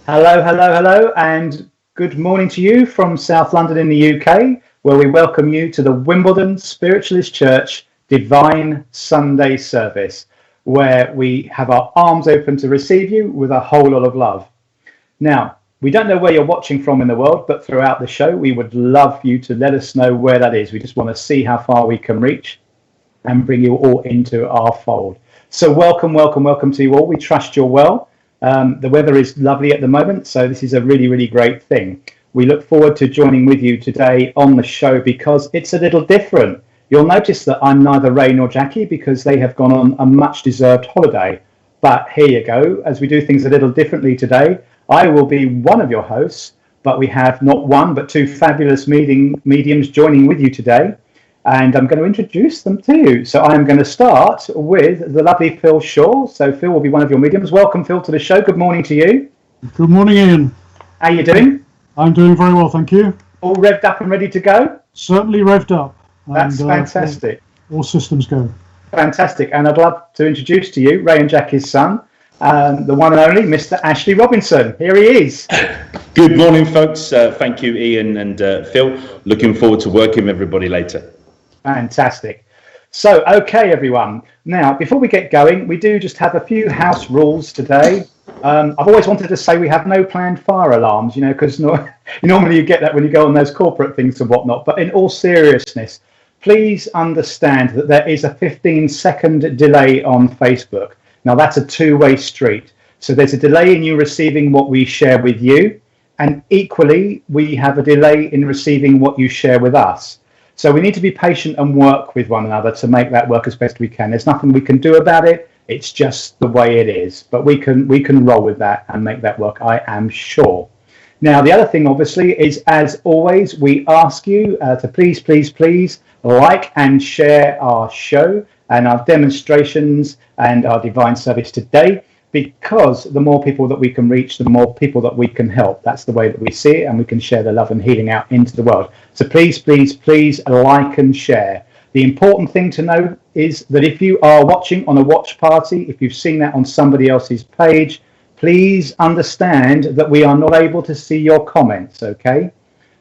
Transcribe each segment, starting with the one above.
Hello, hello, hello, and good morning to you from South London in the UK, where we welcome you to the Wimbledon Spiritualist Church Divine Sunday Service, where we have our arms open to receive you with a whole lot of love. Now, we don't know where you're watching from in the world, but throughout the show, we would love you to let us know where that is. We just want to see how far we can reach and bring you all into our fold. So welcome, welcome, welcome to you all. We trust you're well. The weather is lovely at the moment, so this is a really, really great thing. We look forward to joining with you today on the show because it's a little different. You'll notice that I'm neither Ray nor Jackie because they have gone on a much-deserved holiday. But here you go, as we do things a little differently today, I will be one of your hosts, but we have not one but two fabulous mediums joining with you today. And I'm going to introduce them to you. So I'm going to start with the lovely Phil Shaw. So Phil will be one of your mediums. Welcome, Phil, to the show. Good morning to you. Good morning, Ian. How are you doing? I'm doing very well, thank you. All revved up and ready to go? Certainly revved up. That's fantastic. All systems go. Fantastic. And I'd love to introduce to you Ray and Jackie's son, the one and only Mr. Ashley Robinson. Here he is. Good morning, folks. Thank you, Ian and Phil. Looking forward to working with everybody later. Fantastic. So, okay, everyone. Now, before we get going, we do just have a few house rules today. I've always wanted to say we have no planned fire alarms, because normally you get that when you go on those corporate things and whatnot. But in all seriousness, please understand that there is a 15-second delay on Facebook. Now, that's a two-way street. So there's a delay in you receiving what we share with you. And equally, we have a delay in receiving what you share with us. So we need to be patient and work with one another to make that work as best we can. There's nothing we can do about it. It's just the way it is. But we can roll with that and make that work, I am sure. Now, the other thing, obviously, is as always, we ask you to please like and share our show and our demonstrations and our divine service today, because the more people that we can reach, the more people that we can help. That's the way that we see it, and we can share the love and healing out into the world. So please like and share. The important thing to know is that if you are watching on a watch party, if you've seen that on somebody else's page, please understand that we are not able to see your comments, okay?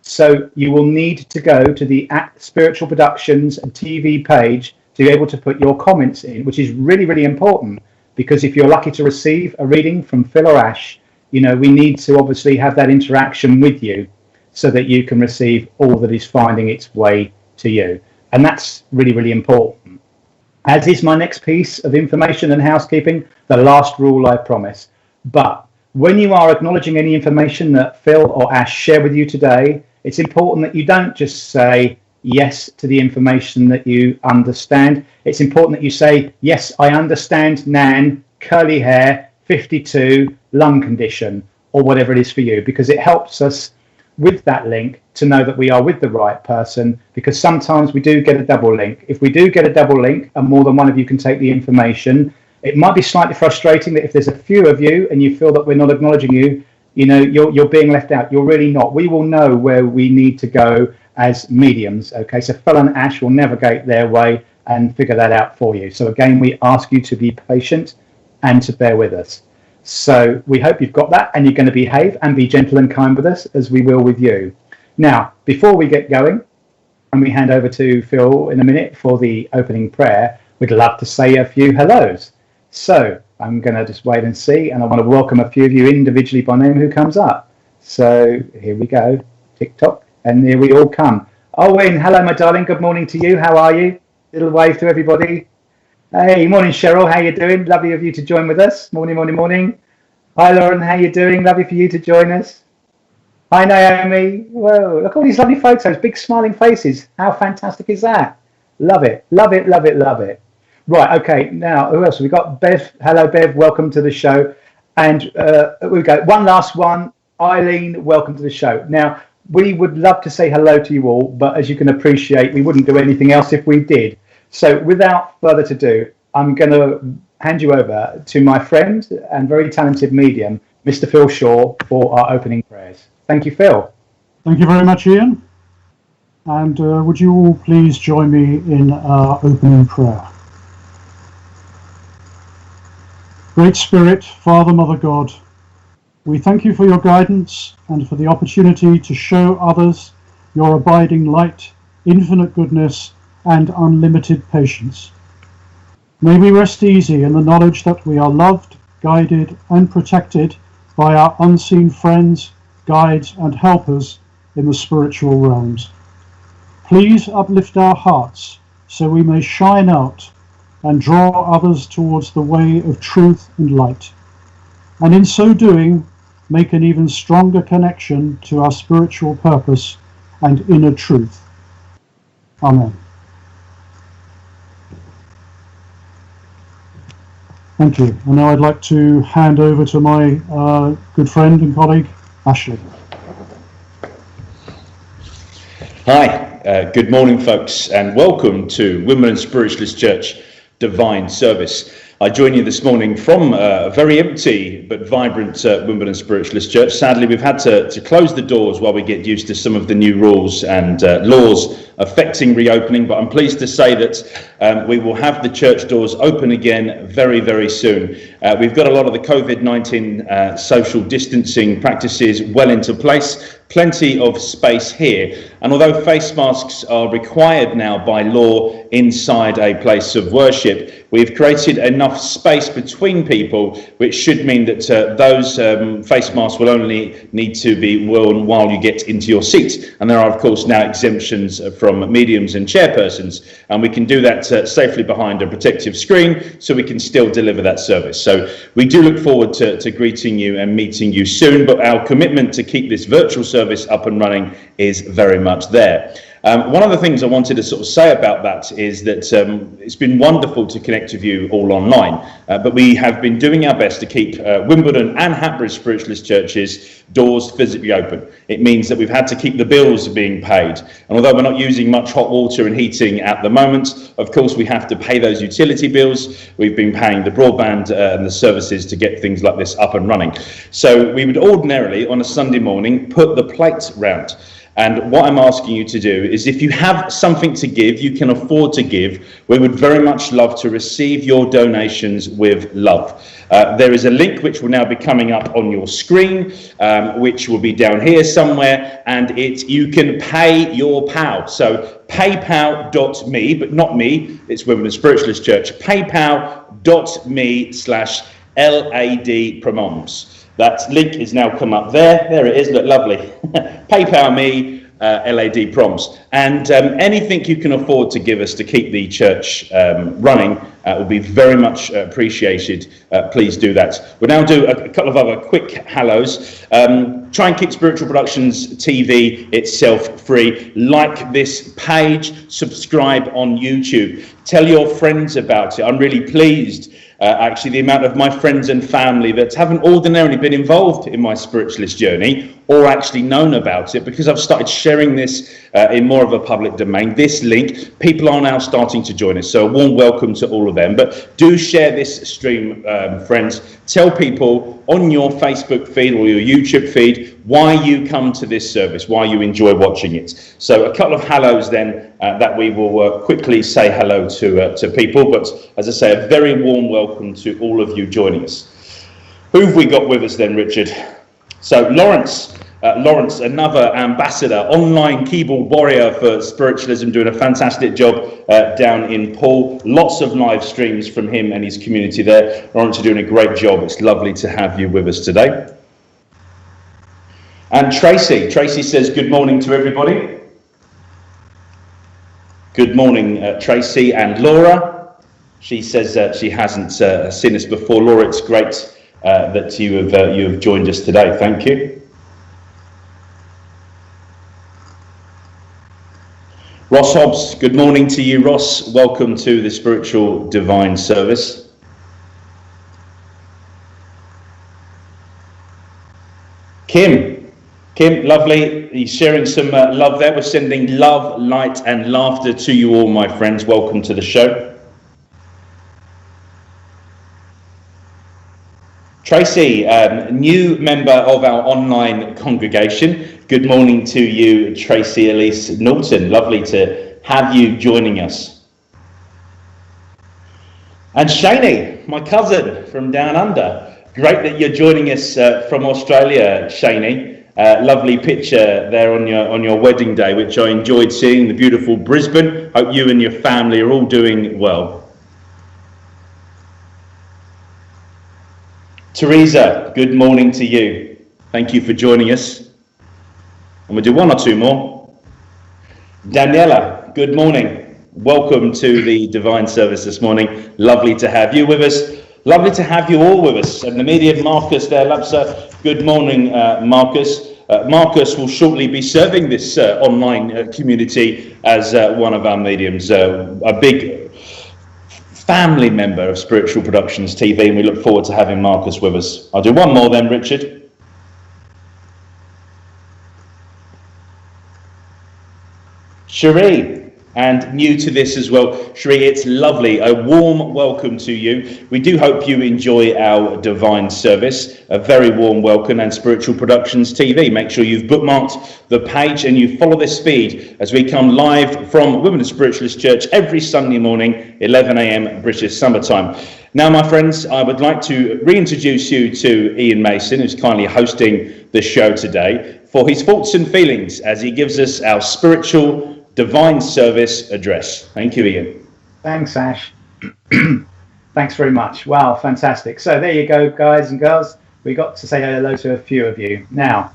So you will need to go to the Spiritual Productions TV page to be able to put your comments in, which is really, really important. Because if you're lucky to receive a reading from Phil or Ash, we need to obviously have that interaction with you so that you can receive all that is finding its way to you. And that's really, really important. As is my next piece of information and housekeeping, the last rule I promise. But when you are acknowledging any information that Phil or Ash share with you today, it's important that you don't just say yes to the information that you understand. It's important that you say, yes, I understand Nan, curly hair, 52, lung condition, or whatever it is for you, because it helps us with that link to know that we are with the right person, because sometimes we do get a double link. If we do get a double link and more than one of you can take the information, it might be slightly frustrating that if there's a few of you and you feel that we're not acknowledging you, you're being left out. You're really not. We will know where we need to go as mediums, okay? So Phil and Ash will navigate their way and figure that out for you. So again, we ask you to be patient and to bear with us. So we hope you've got that and you're going to behave and be gentle and kind with us as we will with you. Now, before we get going and we hand over to Phil in a minute for the opening prayer, we'd love to say a few hellos. So I'm going to just wait and see, and I want to welcome a few of you individually by name who comes up. So here we go, TikTok. And here we all come. Owen, hello, my darling. Good morning to you. How are you? Little wave to everybody. Hey, morning, Cheryl. How you doing? Lovely of you to join with us. Morning, morning, morning. Hi, Lauren. How you doing? Lovely for you to join us. Hi, Naomi. Whoa, look at all these lovely photos. Big smiling faces. How fantastic is that? Love it. Love it, love it, love it. Right, okay. Now, who else? We've got Bev. Hello, Bev. Welcome to the show. And we go. One last one. Eileen, welcome to the show. Now, we would love to say hello to you all, but as you can appreciate, we wouldn't do anything else if we did. So without further ado, I'm going to hand you over to my friend and very talented medium, Mr. Phil Shaw, for our opening prayers. Thank you, Phil. Thank you very much, Ian. And would you all please join me in our opening prayer? Great Spirit, Father, Mother God, We thank you for your guidance and for the opportunity to show others your abiding light, infinite goodness, and unlimited patience. May we rest easy in the knowledge that we are loved, guided, and protected by our unseen friends, guides, and helpers in the spiritual realms. Please uplift our hearts so we may shine out and draw others towards the way of truth and light, and in so doing, make an even stronger connection to our spiritual purpose and inner truth. Amen. Thank you. And now I'd like to hand over to my good friend and colleague, Ashley. Hi, good morning, folks, and welcome to Wimbledon Spiritualist Church Divine Service. I join you this morning from a very empty but vibrant Wimbledon Spiritualist Church. Sadly, we've had to close the doors while we get used to some of the new rules and laws affecting reopening, but I'm pleased to say that we will have the church doors open again very, very soon. We've got a lot of the COVID-19 social distancing practices well into place, plenty of space here, and although face masks are required now by law inside a place of worship, we've created enough space between people, which should mean that those face masks will only need to be worn while you get into your seat. And there are, of course, now exemptions from mediums and chairpersons, and we can do that safely behind a protective screen, so we can still deliver that service. So we do look forward to greeting you and meeting you soon, but our commitment to keep this virtual service up and running is very much there. One of the things I wanted to sort of say about that is that it's been wonderful to connect with you all online, but we have been doing our best to keep Wimbledon and Hatbury Spiritualist Churches doors physically open. It means that we've had to keep the bills being paid, and although we're not using much hot water and heating at the moment, of course we have to pay those utility bills. We've been paying the broadband and the services to get things like this up and running. So we would ordinarily on a Sunday morning put the plates round. And what I'm asking you to do is, if you have something to give, you can afford to give, we would very much love to receive your donations with love. There is a link which will now be coming up on your screen, which will be down here somewhere, and you can pay your PAL. So paypal.me, but not me, it's Wimbledon Spiritualist Church, paypal.me/LAD That link is now come up there. There it is, look lovely. PayPal me, LAD Proms. And anything you can afford to give us to keep the church running will be very much appreciated. Please do that. We'll now do a couple of other quick hellos. Try and keep Spiritual Productions TV itself free. Like this page, subscribe on YouTube. Tell your friends about it. I'm really pleased. Actually, the amount of my friends and family that haven't ordinarily been involved in my spiritualist journey or actually known about it, because I've started sharing this in more of a public domain, this link, people are now starting to join us. So a warm welcome to all of them. But do share this stream, friends. Tell people on your Facebook feed or your YouTube feed why you come to this service, why you enjoy watching it. So a couple of hellos then that we will quickly say hello to people. But as I say, a very warm welcome to all of you joining us. Who have we got with us then, Richard? So Lawrence, another ambassador, online keyboard warrior for spiritualism, doing a fantastic job down in Poole. Lots of live streams from him and his community there. Lawrence, you're doing a great job. It's lovely to have you with us today. And Tracy says good morning to everybody. Good morning, Tracy. And Laura, she says she hasn't seen us before. Laura, it's great that you have joined us today. Thank you. Ross Hobbs, good morning to you, Ross. Welcome to the Spiritual Divine Service. Kim, lovely. He's sharing some love there. We're sending love, light, and laughter to you all, my friends. Welcome to the show. Tracy, new member of our online congregation. Good morning to you, Tracy Elise Norton. Lovely to have you joining us. And Shani, my cousin from down under. Great that you're joining us from Australia, Shaney. Lovely picture there on your wedding day, which I enjoyed seeing. The beautiful Brisbane. Hope you and your family are all doing well. Teresa, good morning to you. Thank you for joining us. And we'll do one or two more. Daniela, good morning. Welcome to the Divine Service this morning. Lovely to have you with us. Lovely to have you all with us. And the immediate Marcus there, Lapsa. Good morning, Marcus. Marcus will shortly be serving this online community as one of our mediums, a big family member of Spiritual Productions TV, and we look forward to having Marcus with us. I'll do one more then, Richard. Cherie. And new to this as well, Cherie, it's lovely. A warm welcome to you. We do hope you enjoy our Divine Service. A very warm welcome, and Spiritual Productions TV. Make sure you've bookmarked the page and you follow this feed as we come live from Wimbledon Spiritualist Church every Sunday morning, 11 a.m. British summertime. Now, my friends, I would like to reintroduce you to Iain Mason, who's kindly hosting the show today, for his thoughts and feelings as he gives us our Spiritual Divine Service address. Thank you, Iain. Thanks, Ash. Thanks very much. Wow, fantastic. So there you go, guys and girls. We got to say hello to a few of you. Now,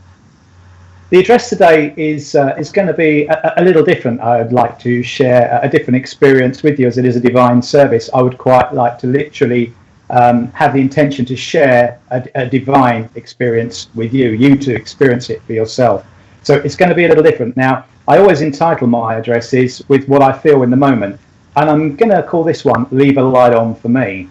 the address today is going to be a little different. I would like to share a different experience with you, as it is a divine service. I would quite like to literally have the intention to share a divine experience with you to experience it for yourself. So it's going to be a little different. Now, I always entitle my addresses with what I feel in the moment, and I'm going to call this one Leave a Light On for Me.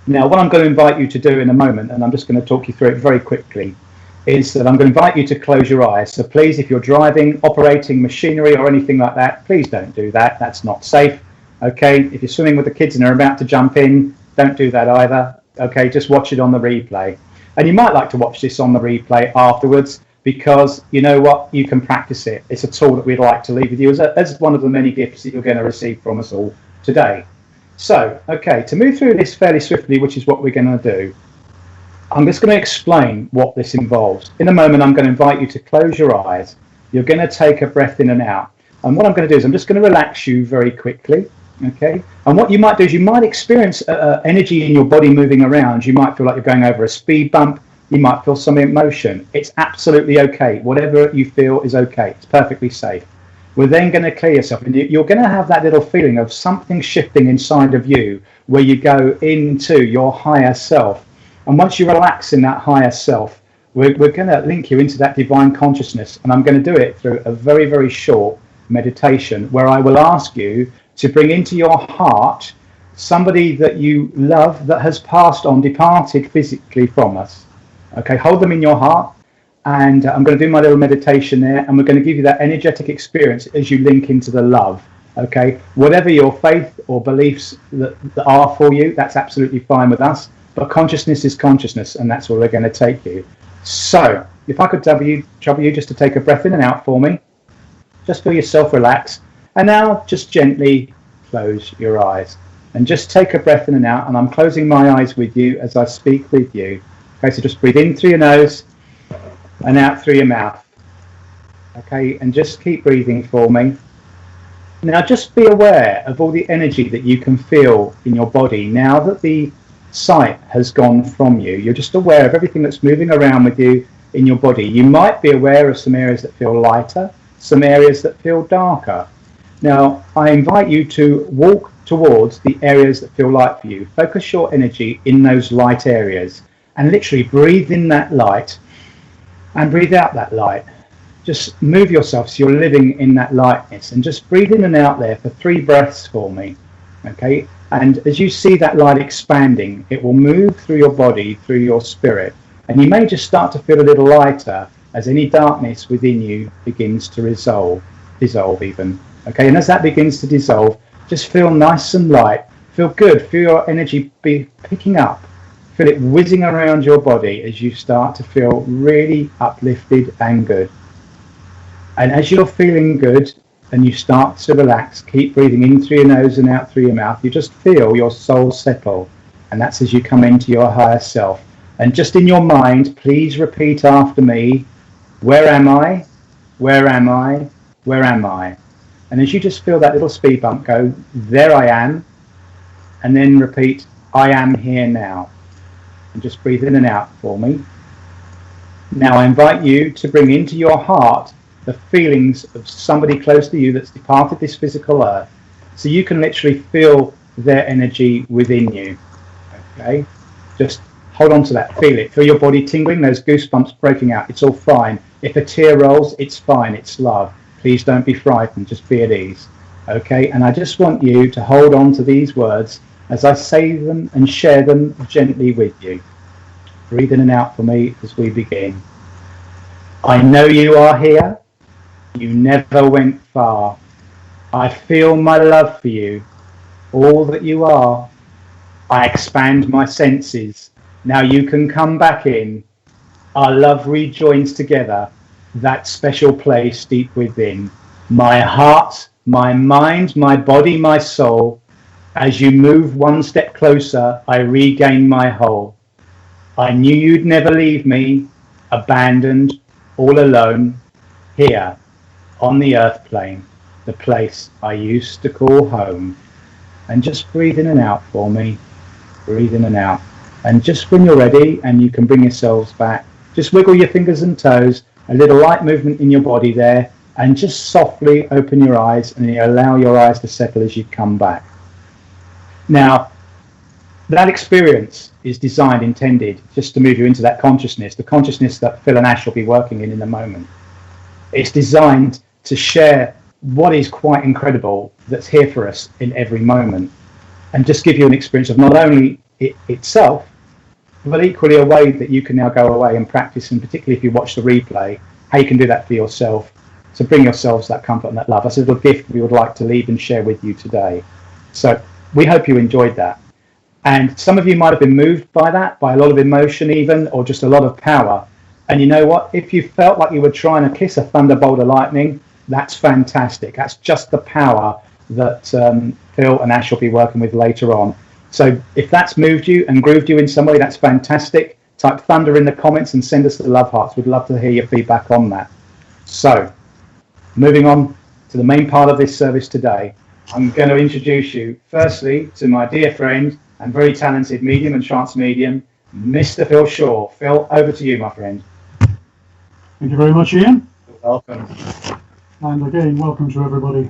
Now, what I'm going to invite you to do in a moment, and I'm just going to talk you through it very quickly, is that I'm going to invite you to close your eyes. So please, if you're driving, operating machinery or anything like that, please don't do that. That's not safe. Okay, if you're swimming with the kids and they're about to jump in, don't do that either. Okay, just watch it on the replay. And you might like to watch this on the replay afterwards, because you know what, you can practice it. It's a tool that we'd like to leave with you as one of the many gifts that you're going to receive from us all today. So, okay, to move through this fairly swiftly, which is what we're going to do, I'm just going to explain what this involves. In a moment, I'm going to invite you to close your eyes. You're going to take a breath in and out. And what I'm going to do is I'm just going to relax you very quickly. Okay, and what you might do is you might experience energy in your body moving around. You might feel like you're going over a speed bump. You might feel some emotion. It's absolutely okay. Whatever you feel is okay. It's perfectly safe. We're then going to clear yourself, and you're going to have that little feeling of something shifting inside of you, where you go into your higher self. And once you relax in that higher self, we're going to link you into that divine consciousness. And I'm going to do it through a very, very short meditation, where I will ask you to bring into your heart somebody that you love that has passed on, departed physically from us. Okay, hold them in your heart, and I'm going to do my little meditation there, and we're going to give you that energetic experience as you link into the love. Okay, whatever your faith or beliefs that are for you, that's absolutely fine with us, but consciousness is consciousness, and that's where we're going to take you. So if I could trouble you just to take a breath in and out for me, just feel yourself relax, and now just gently close your eyes and just take a breath in and out. And I'm closing my eyes with you as I speak with you. Okay, so just breathe in through your nose and out through your mouth. Okay, and just keep breathing for me. Now just be aware of all the energy that you can feel in your body now that the sight has gone from you. You're just aware of everything that's moving around with you in your body. You might be aware of some areas that feel lighter, some areas that feel darker. Now, I invite you to walk towards the areas that feel light for you. Focus your energy in those light areas and literally breathe in that light and breathe out that light. Just move yourself so you're living in that lightness, and just breathe in and out there for 3 breaths for me. Okay, and as you see that light expanding, it will move through your body, through your spirit, and you may just start to feel a little lighter as any darkness within you begins to dissolve even. Okay, and as that begins to dissolve, just feel nice and light, feel good, feel your energy be picking up, feel it whizzing around your body as you start to feel really uplifted and good. And as you're feeling good and you start to relax, keep breathing in through your nose and out through your mouth. You just feel your soul settle, and that's as you come into your higher self. And just in your mind, please repeat after me, where am I? Where am I? Where am I? And as you just feel that little speed bump go, there I am. And then repeat, I am here now. And just breathe in and out for me. Now I invite you to bring into your heart the feelings of somebody close to you that's departed this physical earth. So you can literally feel their energy within you. Okay? Just hold on to that. Feel it. Feel your body tingling, those goosebumps breaking out. It's all fine. If a tear rolls, it's fine. It's love. Please don't be frightened. Just be at ease. Okay? And I just want you to hold on to these words as I say them and share them gently with you. Breathe in and out for me as we begin. I know you are here. You never went far. I feel my love for you, all that you are. I expand my senses. Now you can come back in. Our love rejoins together, that special place deep within. My heart, my mind, my body, my soul. As you move one step closer, I regain my whole. I knew you'd never leave me, abandoned, all alone, here on the earth plane, the place I used to call home. And just breathe in and out for me. Breathe in and out. And just when you're ready and you can bring yourselves back, just wiggle your fingers and toes, a little light movement in your body there, and just softly open your eyes and you allow your eyes to settle as you come back. Now, that experience is designed, intended, just to move you into that consciousness, the consciousness that Phil and Ash will be working in a moment. It's designed to share what is quite incredible that's here for us in every moment, and just give you an experience of not only it itself, but equally a way that you can now go away and practice, and particularly if you watch the replay, how you can do that for yourself, to bring yourselves that comfort and that love. That's a little gift we would like to leave and share with you today. So we hope you enjoyed that. And some of you might have been moved by that, by a lot of emotion even, or just a lot of power. And you know what? If you felt like you were trying to kiss a thunderbolt of lightning, that's fantastic. That's just the power that Phil and Ash will be working with later on. So if that's moved you and grooved you in some way, that's fantastic. Type thunder in the comments and send us the love hearts. We'd love to hear your feedback on that. So moving on to the main part of this service today, I'm going to introduce you firstly to my dear friend and very talented medium and trance medium, Mr. Phil Shaw. Phil, over to you, my friend. Thank you very much, Iain. You're welcome. And again, welcome to everybody.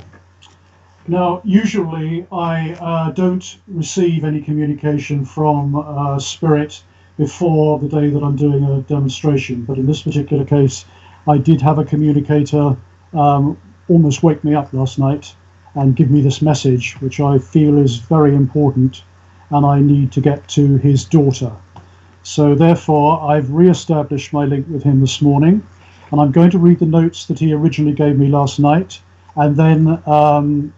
Now, usually I don't receive any communication from Spirit before the day that I'm doing a demonstration, but in this particular case, I did have a communicator almost wake me up last night and give me this message, which I feel is very important, and I need to get to his daughter. So therefore, I've re-established my link with him this morning, and I'm going to read the notes that he originally gave me last night, and then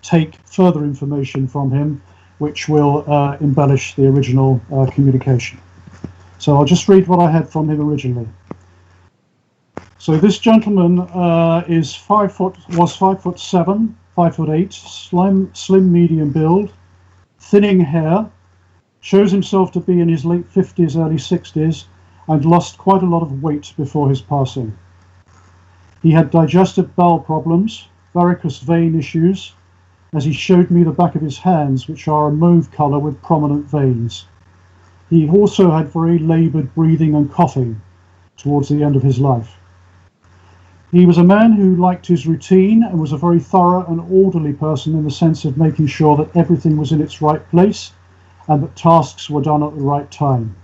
take further information from him, which will embellish the original communication. So I'll just read what I had from him originally. So this gentleman was 5'7", 5'8", slim medium build, thinning hair, shows himself to be in his late 50s, early 60s, and lost quite a lot of weight before his passing. He had digestive bowel problems, varicose vein issues, as he showed me the back of his hands, which are a mauve colour with prominent veins. He also had very laboured breathing and coughing towards the end of his life. He was a man who liked his routine and was a very thorough and orderly person in the sense of making sure that everything was in its right place and that tasks were done at the right time.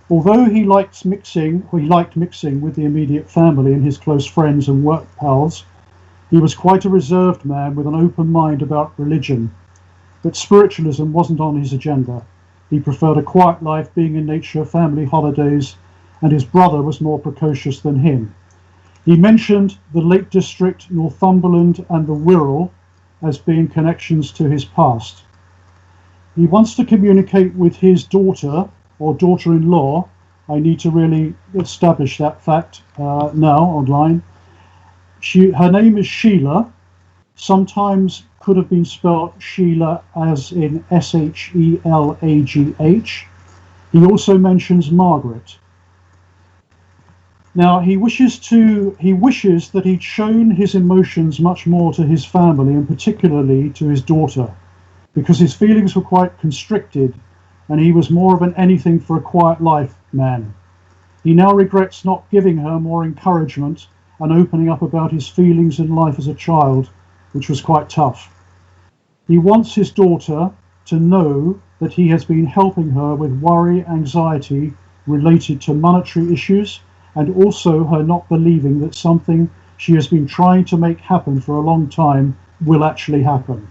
Although he liked mixing with the immediate family and his close friends and work pals, he was quite a reserved man with an open mind about religion. But spiritualism wasn't on his agenda. He preferred a quiet life, being in nature, family holidays, and his brother was more precocious than him. He mentioned the Lake District, Northumberland, and the Wirral as being connections to his past. He wants to communicate with his daughter, or daughter-in-law. I need to really establish that fact now online. Her name is Sheila, sometimes could have been spelled Sheila as in S-H-E-L-A-G-H. He also mentions Margaret. Now, he wishes that he'd shown his emotions much more to his family, and particularly to his daughter, because his feelings were quite constricted, and he was more of an anything for a quiet life man. He now regrets not giving her more encouragement and opening up about his feelings in life as a child, which was quite tough. He wants his daughter to know that he has been helping her with worry, anxiety related to monetary issues, and also her not believing that something she has been trying to make happen for a long time will actually happen.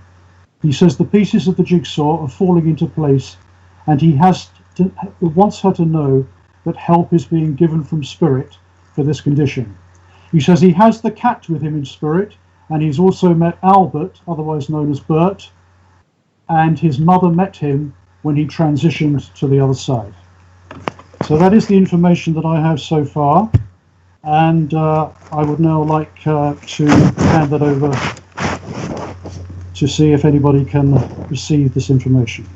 He says the pieces of the jigsaw are falling into place, and he wants her to know that help is being given from spirit for this condition. He says he has the cat with him in spirit, and he's also met Albert, otherwise known as Bert, and his mother met him when he transitioned to the other side. So that is the information that I have so far, and I would now like to hand that over to see if anybody can receive this information.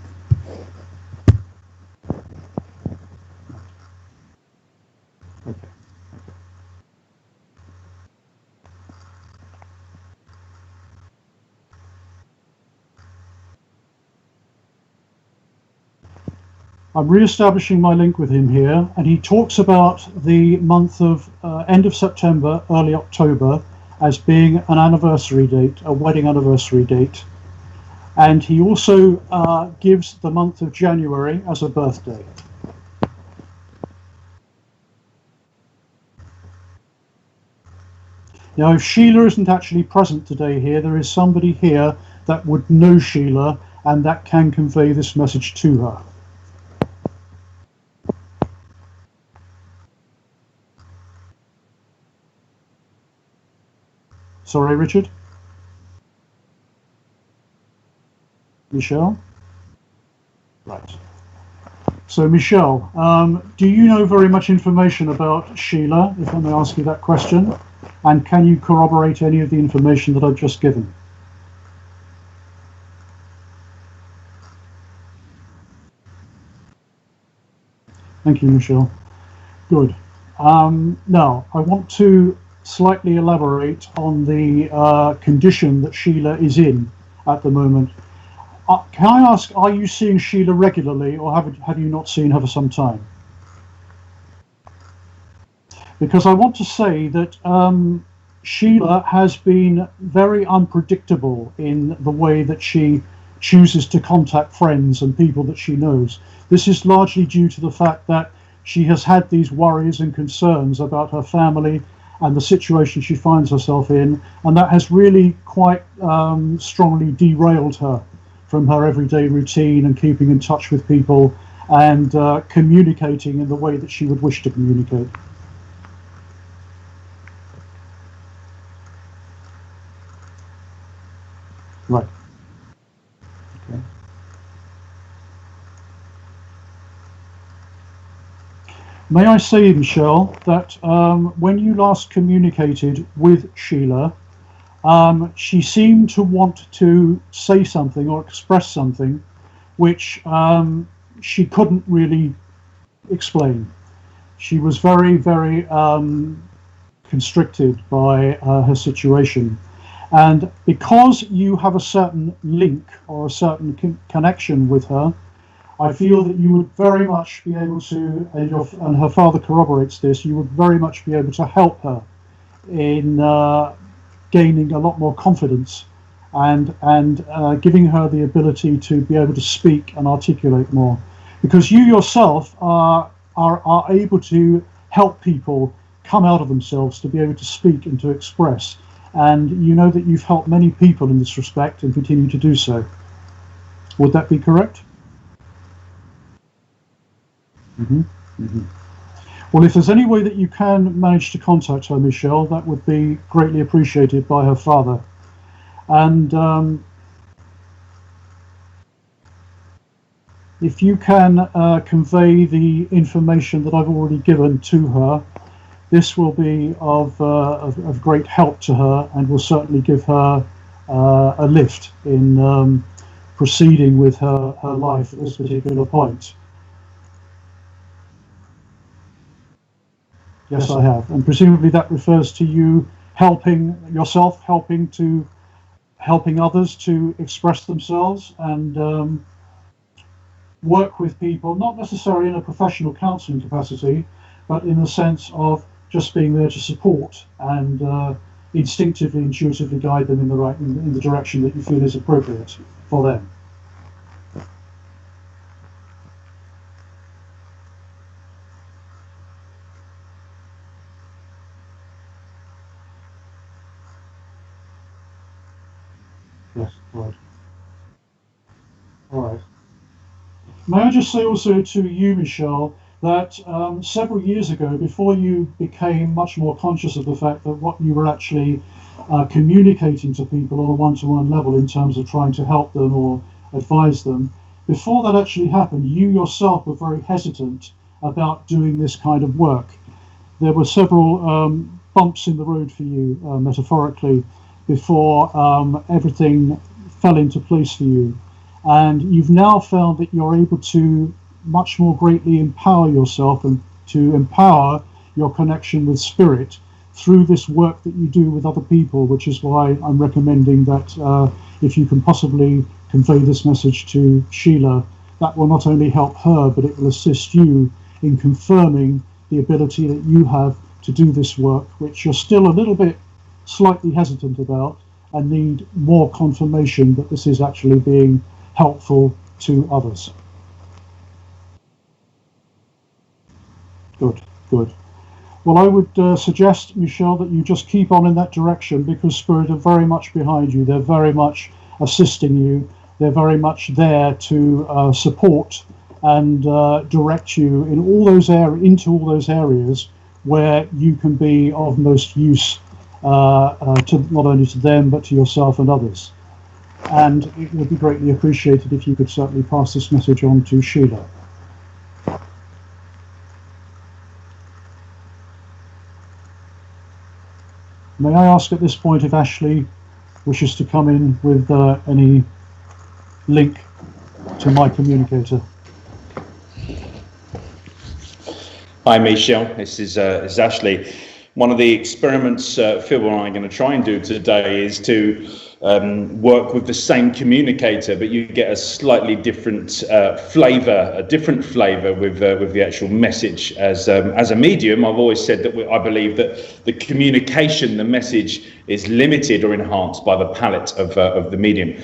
I'm re-establishing my link with him here, and he talks about the month of end of September, early October, as being an anniversary date, a wedding anniversary date, and he also gives the month of January as a birthday. Now, if Sheila isn't actually present today here, there is somebody here that would know Sheila and that can convey this message to her. Sorry, Richard? Michelle? Right. So, Michelle, do you know very much information about Sheila, if I may ask you that question? And can you corroborate any of the information that I've just given? Thank you, Michelle. Good. Now, I want to slightly elaborate on the condition that Sheila is in at the moment. Can I ask, are you seeing Sheila regularly, or have you not seen her for some time? Because I want to say that Sheila has been very unpredictable in the way that she chooses to contact friends and people that she knows. This is largely due to the fact that she has had these worries and concerns about her family and the situation she finds herself in, and that has really quite strongly derailed her from her everyday routine and keeping in touch with people and communicating in the way that she would wish to communicate. Right. Okay. May I say, Michelle, that when you last communicated with Sheila, she seemed to want to say something or express something which she couldn't really explain. She was very, very constricted by her situation. And because you have a certain link or a certain connection with her, I feel that you would very much be able to, and her father corroborates this, you would very much be able to help her in gaining a lot more confidence and giving her the ability to be able to speak and articulate more. Because you yourself are able to help people come out of themselves to be able to speak and to express. And you know that you've helped many people in this respect and continue to do so. Would that be correct? Mm-hmm. Mm-hmm. Well, if there's any way that you can manage to contact her, Michelle, that would be greatly appreciated by her father. And if you can convey the information that I've already given to her, this will be of great help to her and will certainly give her a lift in proceeding with her life at this particular point. Yes, I have. And presumably that refers to you helping yourself, helping others to express themselves and work with people, not necessarily in a professional counselling capacity, but in the sense of just being there to support and instinctively, intuitively guide them in the direction that you feel is appropriate for them. Yes, right. All right. May I just say also to you, Michelle, that several years ago, before you became much more conscious of the fact that what you were actually communicating to people on a one-to-one level in terms of trying to help them or advise them, before that actually happened, you yourself were very hesitant about doing this kind of work. There were several bumps in the road for you, metaphorically, before everything fell into place for you. And you've now found that you're able to much more greatly empower yourself and to empower your connection with spirit through this work that you do with other people, which is why I'm recommending that if you can possibly convey this message to Sheila, that will not only help her, but it will assist you in confirming the ability that you have to do this work, which you're still a little bit slightly hesitant about and need more confirmation that this is actually being helpful to others. Good, good. Well, I would suggest, Michelle, that you just keep on in that direction, because Spirit are very much behind you. They're very much assisting you. They're very much there to support and direct you in into all those areas where you can be of most use to not only to them but to yourself and others. And it would be greatly appreciated if you could certainly pass this message on to Sheila. May I ask at this point if Ashley wishes to come in with any link to my communicator? Hi, Michelle. This is Ashley. One of the experiments Phil and I are going to try and do today is to work with the same communicator, but you get a slightly different flavour, with the actual message. As a medium, I've always said that I believe that the communication, the message, is limited or enhanced by the palette of the medium.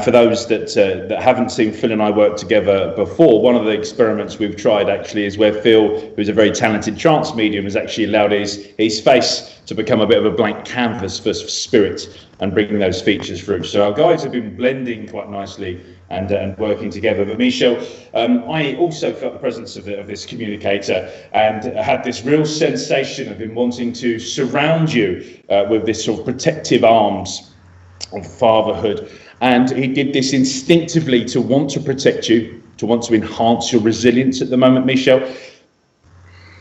For those that haven't seen Phil and I work together before, one of the experiments we've tried actually is where Phil, who's a very talented trance medium, has actually allowed his face to become a bit of a blank canvas for spirit and bringing those features through. So our guides have been blending quite nicely and working together. But Michelle, I also felt the presence of this communicator and had this real sensation of him wanting to surround you with this sort of protective arms of fatherhood. And he did this instinctively to want to protect you, to want to enhance your resilience at the moment, Michelle.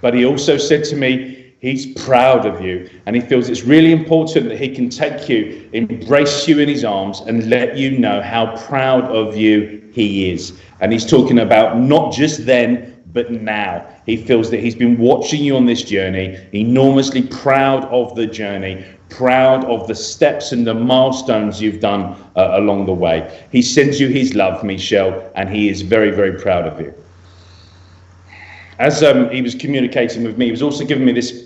But he also said to me, he's proud of you, and he feels it's really important that he can take you, embrace you in his arms, and let you know how proud of you he is. And he's talking about not just then, but now. He feels that he's been watching you on this journey, enormously proud of the journey, proud of the steps and the milestones you've done along the way. He sends you his love, Michelle, and he is very, very proud of you. As he was communicating with me, he was also giving me this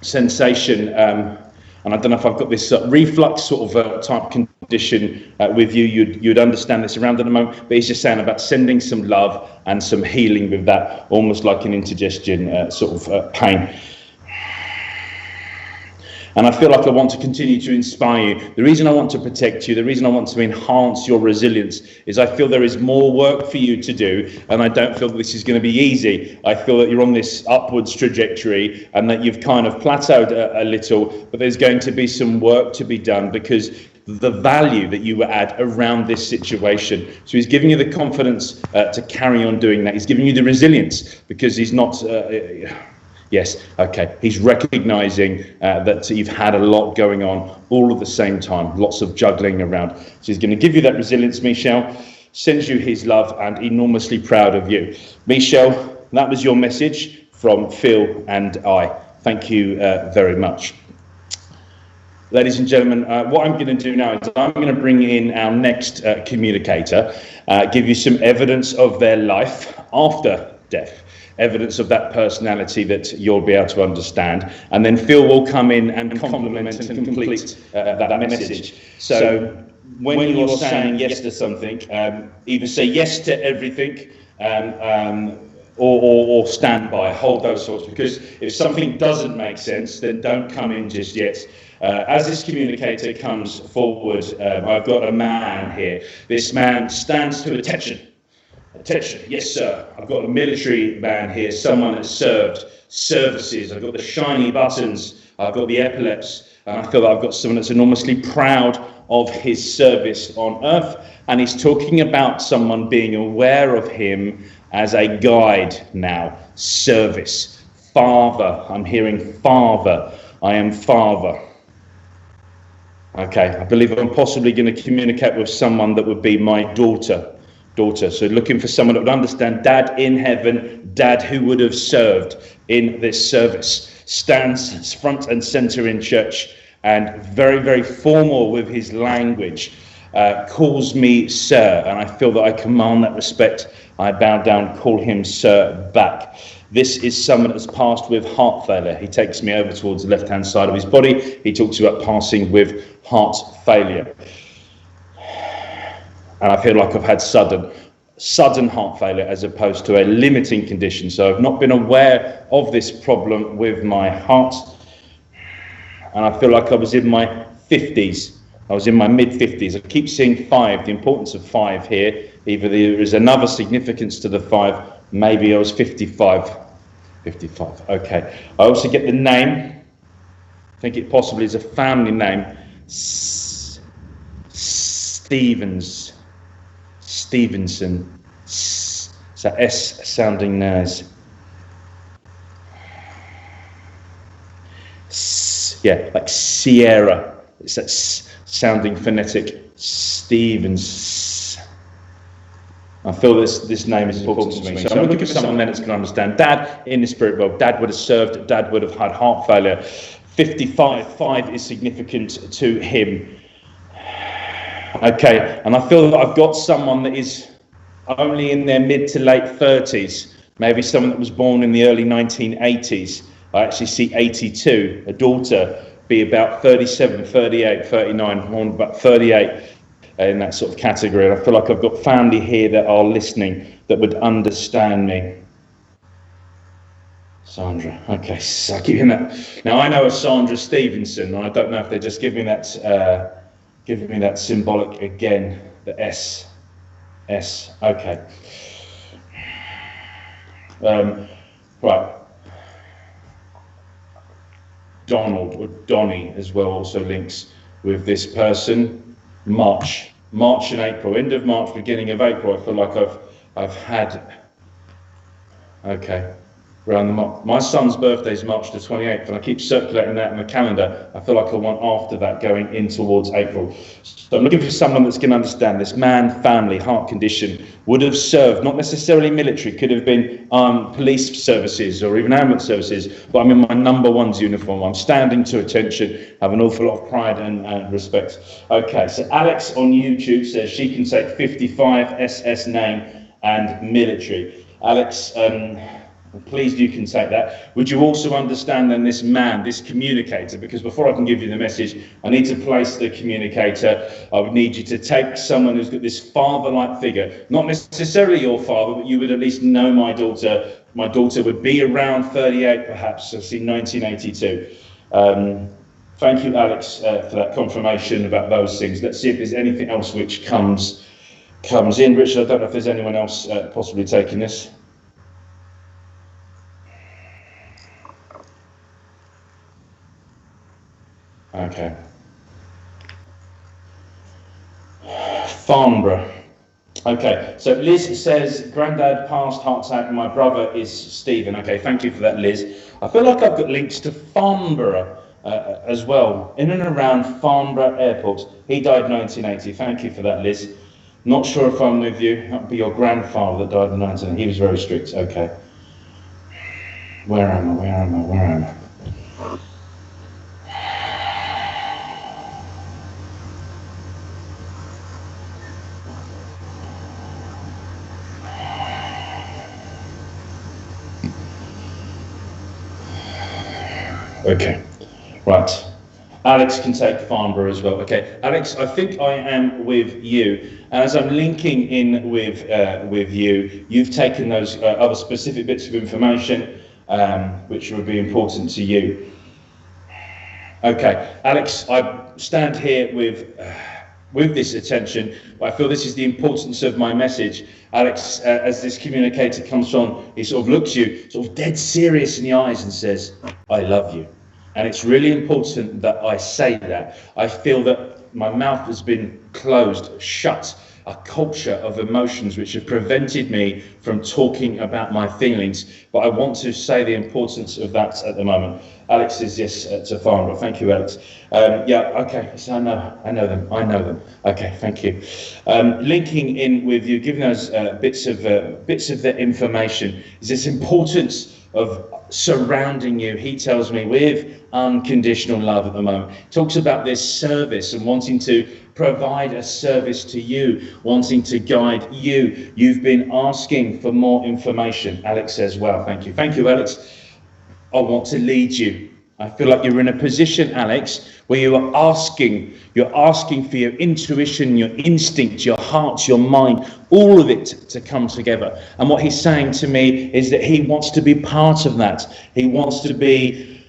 sensation, and I don't know if I've got this reflux sort of type condition with you. You'd understand this around at the moment, but he's just saying about sending some love and some healing with that, almost like an indigestion sort of pain. And I feel like I want to continue to inspire you. The reason I want to protect you, the reason I want to enhance your resilience is I feel there is more work for you to do, and I don't feel that this is going to be easy. I feel that you're on this upwards trajectory and that you've kind of plateaued a little, but there's going to be some work to be done because the value that you add around this situation. So he's giving you the confidence to carry on doing that. He's giving you the resilience because he's not... Yes, okay. He's recognising that you've had a lot going on all at the same time, lots of juggling around. So he's going to give you that resilience, Michelle, sends you his love and enormously proud of you. Michelle, that was your message from Phil and I. Thank you very much. Ladies and gentlemen, what I'm going to do now is I'm going to bring in our next communicator, give you some evidence of their life after death, evidence of that personality that you'll be able to understand, and then Phil will come in and complement and complete that message. So when you're saying yes to something, either say yes to everything, or stand by, hold those thoughts, because if something doesn't make sense, then don't come in just yet. As this communicator comes forward, I've got a man here. This man stands to attention. Attention, yes sir. I've got a military man here, someone that's served services. I've got the shiny buttons, I've got the epaulets, and I feel that I've got someone that's enormously proud of his service on earth, and he's talking about someone being aware of him as a guide now. Service. Father. I'm hearing father. I am father. Okay, I believe I'm possibly going to communicate with someone that would be my daughter. So looking for someone that would understand dad in heaven, dad who would have served in this service. Stands front and center in church and very, very formal with his language. Calls me sir, and I feel that I command that respect. I bow down, call him sir back. This is someone that's passed with heart failure. He takes me over towards the left-hand side of his body. He talks about passing with heart failure. And I feel like I've had sudden heart failure as opposed to a limiting condition. So I've not been aware of this problem with my heart. And I feel like I was in my 50s. I was in my mid-50s. I keep seeing 5, the importance of 5 here. Either there is another significance to the 5, maybe I was 55. 55, okay. I also get the name. I think it possibly is a family name. Stevenson. So S sounding as. Yeah, like Sierra. It's that sounding phonetic. Stevens. I feel this name is important to me. So I'm looking for someone then that's going to understand. Dad in the spirit world. Dad would have served. Dad would have had heart failure. 55. 5 is significant to him. Okay, and I feel that I've got someone that is only in their mid to late 30s. Maybe someone that was born in the early 1980s. I actually see 82. A daughter be about 37, 38, 39. Born about 38. In that sort of category, and I feel like I've got family here that are listening that would understand me. Sandra, okay, so I keep hearing that. Now I know a Sandra Stevenson, and I don't know if they're just giving me that symbolic again. The S, okay. Right. Donald or Donnie as well also links with this person. March and April, end of March, beginning of April. I feel like I've had, okay, around my son's birthday is March the 28th, and I keep circulating that in the calendar. I feel like I want after that going in towards April. So I'm looking for someone that's going to understand this man, family, heart condition, would have served, not necessarily military, could have been police services or even ambulance services, but I'm in my number 1's uniform. I'm standing to attention, have an awful lot of pride and respect. Okay, so Alex on YouTube says she can take 55, SS name and military. Alex, please you can take that. Would you also understand then this man, this communicator, because before I can give you the message, I need to place the communicator. I would need you to take someone who's got this father-like figure, not necessarily your father, but you would at least know my daughter. My daughter would be around 38 perhaps, I see 1982. Thank you, Alex, for that confirmation about those things. Let's see if there's anything else which comes in. Richard, I don't know if there's anyone else possibly taking this. Okay. Farnborough. Okay, so Liz says, Grandad passed heart attack and my brother is Stephen. Okay, thank you for that, Liz. I feel like I've got links to Farnborough as well, in and around Farnborough Airport. He died 1980. Thank you for that, Liz. Not sure if I'm with you. That would be your grandfather that died in 1980. He was very strict. Okay. Where am I? Okay, right. Alex can take Farnborough as well. Okay, Alex, I think I am with you. And as I'm linking in with you, you've taken those other specific bits of information which would be important to you. Okay, Alex, I stand here with this attention. I feel this is the importance of my message. Alex, as this communicator comes on, he sort of looks you sort of dead serious in the eyes and says, "I love you." And it's really important that I say that. I feel that my mouth has been closed, shut, a culture of emotions which have prevented me from talking about my feelings. But I want to say the importance of that at the moment. Alex says yes to Farnborough. Thank you, Alex. Yeah, okay, so I know them. Okay, thank you. Linking in with you, giving those bits of the information, is this importance of surrounding you, he tells me, with unconditional love at the moment. He talks about this service and wanting to provide a service to you, wanting to guide you. You've been asking for more information. Alex says, well, thank you. Thank you, Alex. I want to lead you. I feel like you're in a position, Alex, where you're asking for your intuition, your instinct, your heart, your mind, all of it to come together. And what he's saying to me is that he wants to be part of that. He wants to be,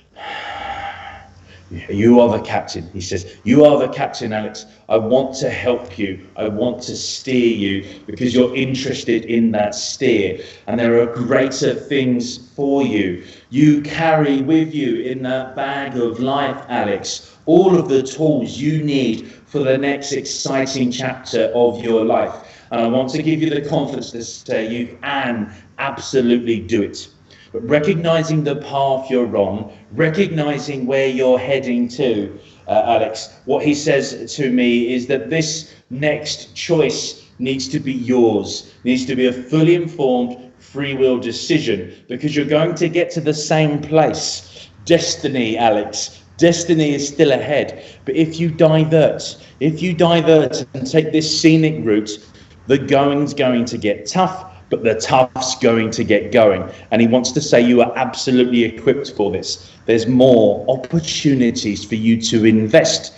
you are the captain. He says, you are the captain, Alex. I want to help you. I want to steer you because you're interested in that steer. And there are greater things for you. You carry with you in that bag of life, Alex, all of the tools you need for the next exciting chapter of your life. And I want to give you the confidence to say you can absolutely do it. But recognizing the path you're on, recognizing where you're heading to, Alex, what he says to me is that this next choice needs to be yours, needs to be a fully informed free will decision, because you're going to get to the same place. Destiny, Alex, destiny is still ahead. But if you divert and take this scenic route, the going's going to get tough, but the tough's going to get going. And he wants to say you are absolutely equipped for this. There's more opportunities for you to invest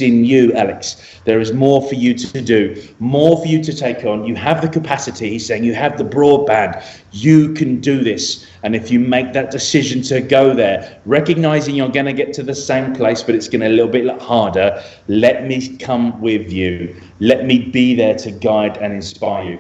in you, Alex. There is more for you to do, more for you to take on. You have the capacity. He's saying you have the broadband. You can do this. And if you make that decision to go there, recognizing you're going to get to the same place, but it's going to a little bit harder, let me come with you. Let me be there to guide and inspire you.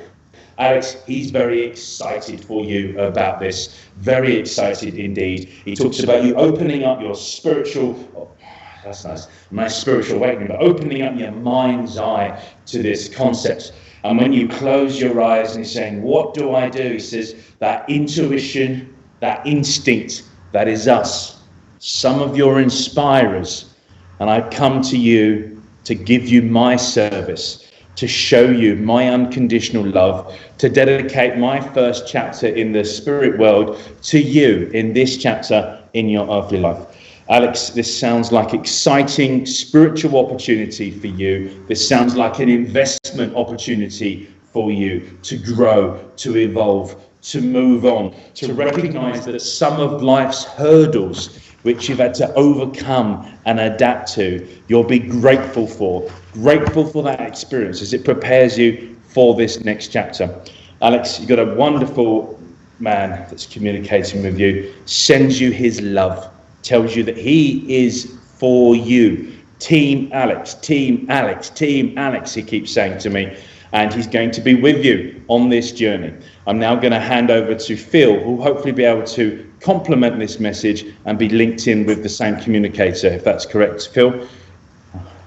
Alex, he's very excited for you about this. Very excited indeed. He talks about you opening up your spiritual, that's nice, my spiritual awakening, but opening up your mind's eye to this concept. And when you close your eyes and he's saying, what do I do? He says, that intuition, that instinct, that is us. Some of your inspirers. And I've come to you to give you my service, to show you my unconditional love, to dedicate my first chapter in the spirit world to you in this chapter in your earthly life. Alex, this sounds like exciting spiritual opportunity for you. This sounds like an investment opportunity for you to grow, to evolve, to move on, to recognize that some of life's hurdles which you've had to overcome and adapt to, you'll be grateful for that experience as it prepares you for this next chapter. Alex, you've got a wonderful man that's communicating with you, sends you his love, tells you that he is for you. Team Alex, Team Alex, Team Alex, he keeps saying to me, and he's going to be with you on this journey. I'm now going to hand over to Phil, who will hopefully be able to complement this message and be linked in with the same communicator, if that's correct, Phil.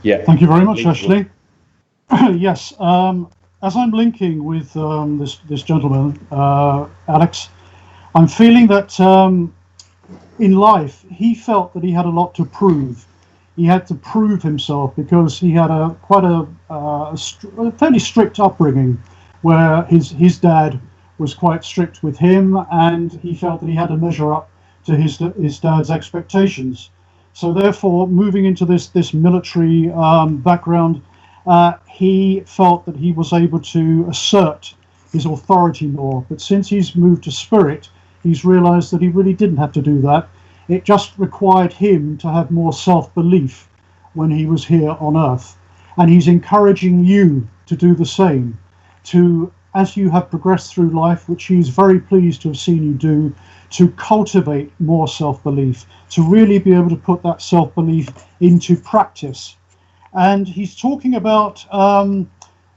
Yeah. Thank you very much, Ashley. Yes, as I'm linking with this gentleman, Alex, I'm feeling that in life he felt that he had a lot to prove. He had to prove himself because he had a fairly strict upbringing, where his dad was quite strict with him, and he felt that he had to measure up to his dad's expectations. So therefore, moving into this military background, he felt that he was able to assert his authority more. But since he's moved to spirit, he's realized that he really didn't have to do that. It just required him to have more self-belief when he was here on earth. And he's encouraging you to do the same, to, as you have progressed through life, which he's very pleased to have seen you do, to cultivate more self-belief, to really be able to put that self-belief into practice. And he's talking about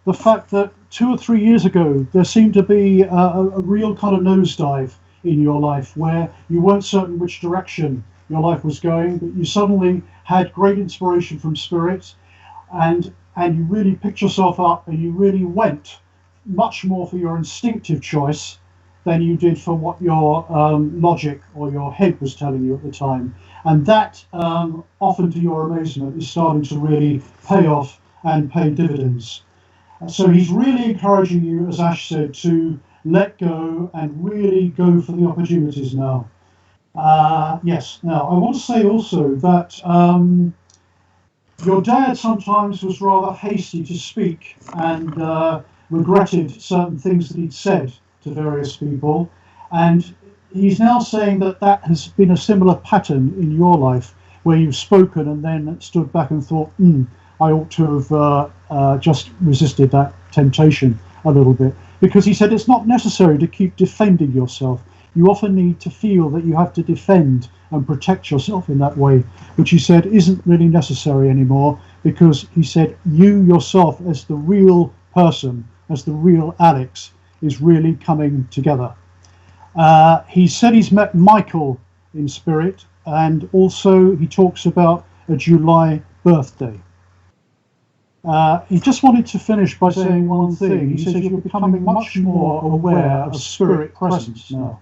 the fact that 2 or 3 years ago, there seemed to be a real kind of nosedive in your life where you weren't certain which direction your life was going, but you suddenly had great inspiration from spirit, and you really picked yourself up and you really went much more for your instinctive choice than you did for what your logic or your head was telling you at the time. And that, often to your amazement, is starting to really pay off and pay dividends. So he's really encouraging you, as Ash said, to let go and really go for the opportunities now. Yes, now I want to say also that your dad sometimes was rather hasty to speak and regretted certain things that he'd said to various people, and he's now saying that that has been a similar pattern in your life where you've spoken and then stood back and thought, I ought to have just resisted that temptation a little bit, because he said it's not necessary to keep defending yourself. You often need to feel that you have to defend and protect yourself in that way, which he said isn't really necessary anymore, because he said you yourself as the real person, as the real Alex, is really coming together. He said he's met Michael in spirit, and also he talks about a July birthday. He just wanted to finish by saying one thing. He says you're becoming much more aware of spirit presence now.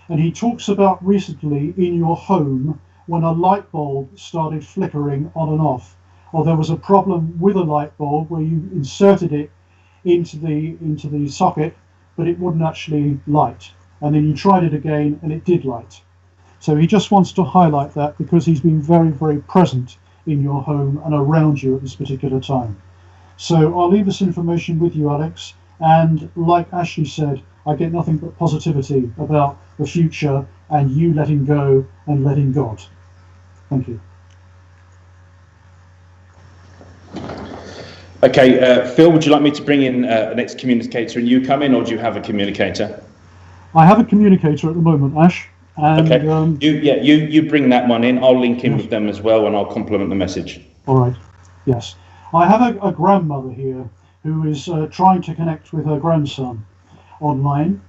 And he talks about recently in your home when a light bulb started flickering on and off, or there was a problem with a light bulb where you inserted it into the socket, but it wouldn't actually light. And then you tried it again and it did light. So he just wants to highlight that because he's been very, very present in your home and around you at this particular time. So I'll leave this information with you, Alex. And like Ashley said, I get nothing but positivity about the future and you letting go and letting God. Thank you. Okay, Phil, would you like me to bring in an ex-communicator and you come in, or do you have a communicator? I have a communicator at the moment, Ash. And, okay, you bring that one in. I'll link in with them as well, and I'll complement the message. All right, yes. I have a grandmother here who is trying to connect with her grandson online.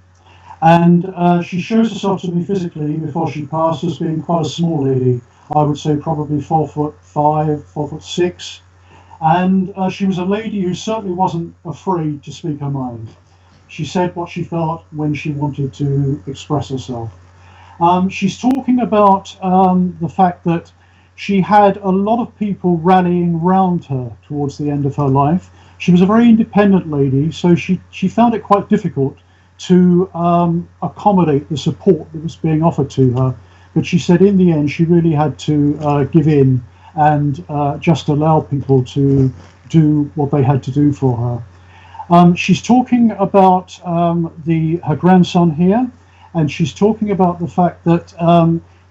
And she shows herself to me physically before she passed as being quite a small lady. I would say probably 4'5", 4'6". And she was a lady who certainly wasn't afraid to speak her mind. She said what she felt when she wanted to express herself. She's talking about the fact that she had a lot of people rallying round her towards the end of her life. She was a very independent lady, so she found it quite difficult to accommodate the support that was being offered to her. But she said in the end she really had to give in and just allow people to do what they had to do for her. She's talking about her grandson here, and she's talking about the fact that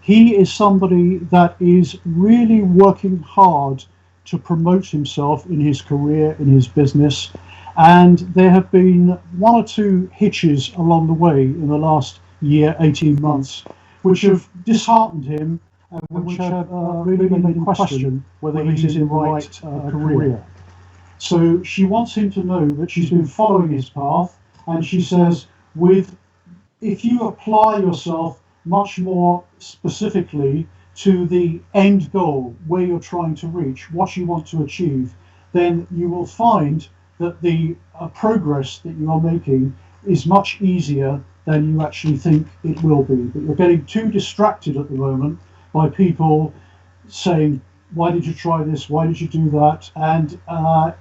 he is somebody that is really working hard to promote himself in his career, in his business. And there have been 1 or 2 hitches along the way in the last year, 18 months, which have disheartened him and which have really made him question whether he's in the right career. So she wants him to know that she's been following his path, and she says, if you apply yourself much more specifically to the end goal, where you're trying to reach, what you want to achieve, then you will find that the progress that you are making is much easier than you actually think it will be. But you're getting too distracted at the moment by people saying, why did you try this? Why did you do that? And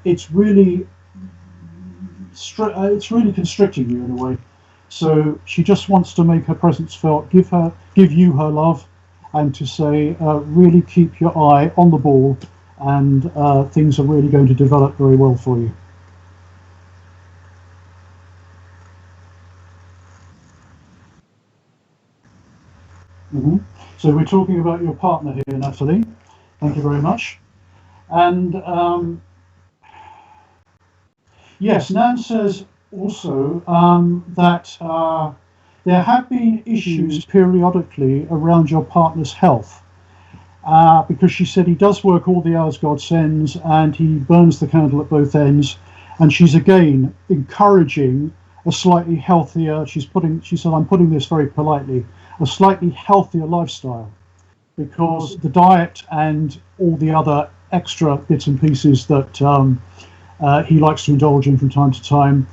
it's really constricting you in a way. So she just wants to make her presence felt, give you her love, and to say, really keep your eye on the ball, and things are really going to develop very well for you. So we're talking about your partner here, Natalie. Thank you very much. And yes, Nan says also that there have been issues periodically around your partner's health, because she said he does work all the hours God sends and he burns the candle at both ends, and she's again encouraging a slightly healthier, she said, I'm putting this very politely, a slightly healthier lifestyle, because the diet and all the other extra bits and pieces that he likes to indulge in from time to time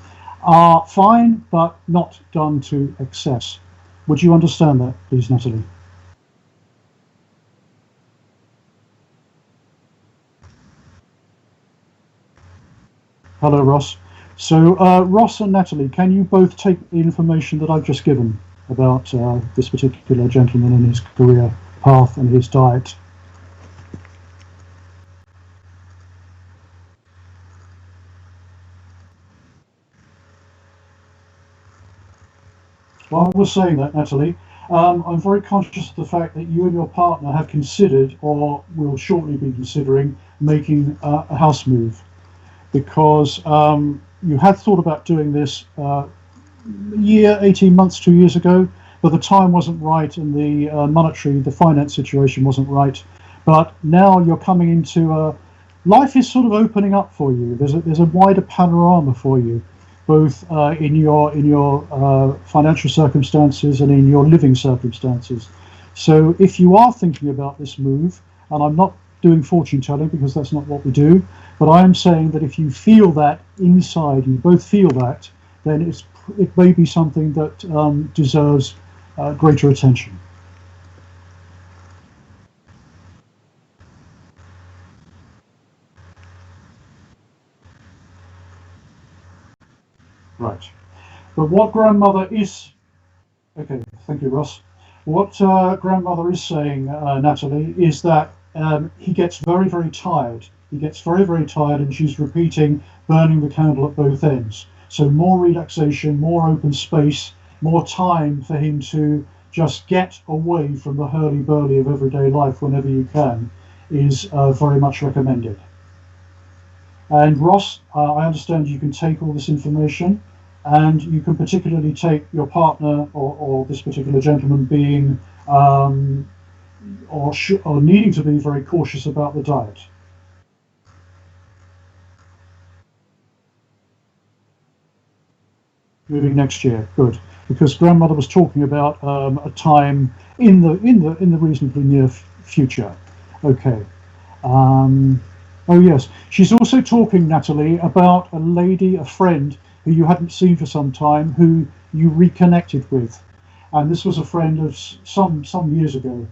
are fine, but not done to excess. Would you understand that, please, Natalie? Hello, Ross. So, Ross and Natalie, can you both take the information that I've just given about this particular gentleman and his career path and his diet? While we're saying that, Natalie, I'm very conscious of the fact that you and your partner have considered, or will shortly be considering, making a house move, because you had thought about doing this a year, 18 months, 2 years ago, but the time wasn't right and the finance situation wasn't right. But now you're coming into life is sort of opening up for you. There's a wider panorama for you, both in your financial circumstances and in your living circumstances. So if you are thinking about this move, and I'm not doing fortune telling because that's not what we do, but I am saying that if you feel that inside, you both feel that, then it may be something that deserves greater attention. Right. But what grandmother is... Okay, thank you, Ross. What grandmother is saying, Natalie, is that he gets very, very tired. He gets very, very tired, and she's repeating, burning the candle at both ends. So more relaxation, more open space, more time for him to just get away from the hurly-burly of everyday life whenever you can is very much recommended. And Ross, I understand you can take all this information, and you can particularly take your partner or this particular gentleman being or needing to be very cautious about the diet. Moving next year, good, because grandmother was talking about a time in the reasonably near future. Okay. Oh yes, she's also talking, Natalie, about a lady, a friend who you hadn't seen for some time, who you reconnected with, and this was a friend of some years ago,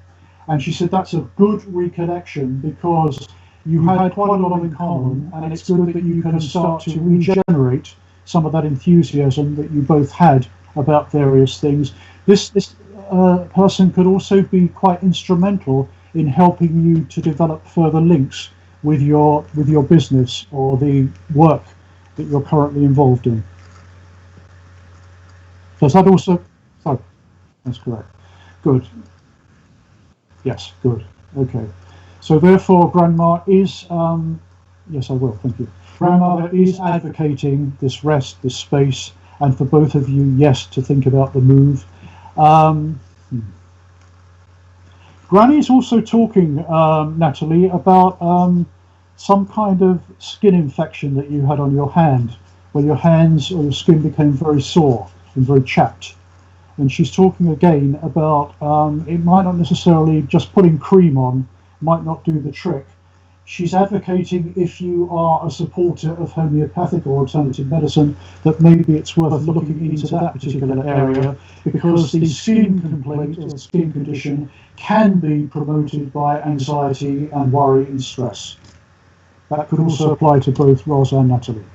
and she said that's a good reconnection because you had quite a lot in common, and it's good that you can start to regenerate some of that enthusiasm that you both had about various things. This person could also be quite instrumental in helping you to develop further links with your business or the work that you're currently involved in. Does that also... Oh, that's correct. Good. Yes, good. Okay. So therefore, Grandma is... yes, I will, thank you. Grandmother is advocating this rest, this space, and for both of you, yes, to think about the move. Granny is also talking, Natalie, about some kind of skin infection that you had on your hand, where your hands or your skin became very sore and very chapped. And she's talking again about it might not necessarily, just putting cream on might not do the trick. She's advocating, if you are a supporter of homeopathic or alternative medicine, that maybe it's worth looking into that particular area, because the skin complaint or skin condition can be promoted by anxiety and worry and stress. That could also apply to both Ros and Natalie.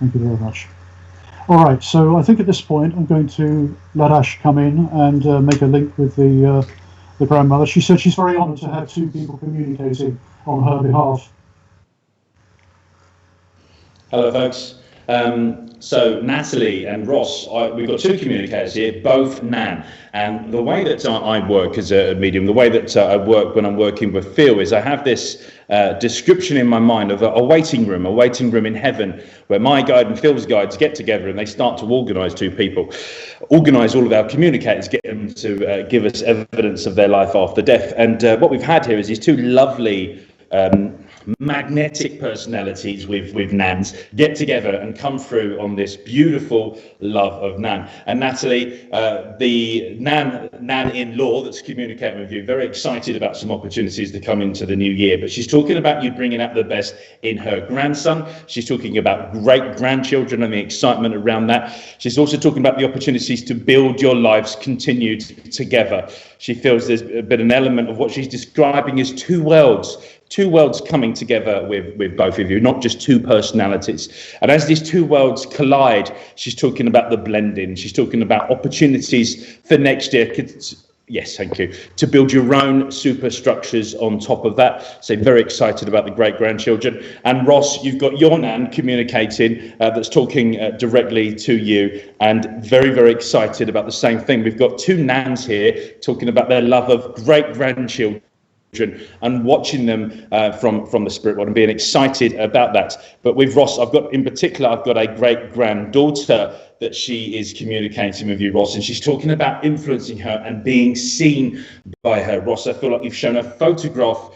Thank you very much. All right, so I think at this point I'm going to let Ash come in and make a link with the grandmother. She said she's very honoured to have two people communicating on her behalf. Hello, folks. So Natalie and Ross, we've got two communicators here, both Nan. And the way that I work as a medium, the way that I work when I'm working with Phil is I have this description in my mind of a waiting room in heaven, where my guide and Phil's guides get together and they start to organise two people, organise all of our communicators, get them to give us evidence of their life after death. And what we've had here is these two lovely magnetic personalities with Nans get together and come through on this beautiful love of Nan. And Natalie, the Nan-in-law that's communicating with you, very excited about some opportunities to come into the new year. But she's talking about you bringing out the best in her grandson. She's talking about great-grandchildren and the excitement around that. She's also talking about the opportunities to build your lives continued together. She feels there's been an element of what she's describing as two worlds coming together with both of you, not just two personalities. And as these two worlds collide, she's talking about the blending. She's talking about opportunities for next year. Yes, thank you. To build your own superstructures on top of that. So very excited about the great-grandchildren. And Ross, you've got your Nan communicating that's talking directly to you, and very, very excited about the same thing. We've got two Nans here talking about their love of great-grandchildren and watching them from the spirit world and being excited about that. But with Ross, I've got a great-granddaughter that she is communicating with you, Ross, and she's talking about influencing her and being seen by her. Ross, I feel like you've shown a photograph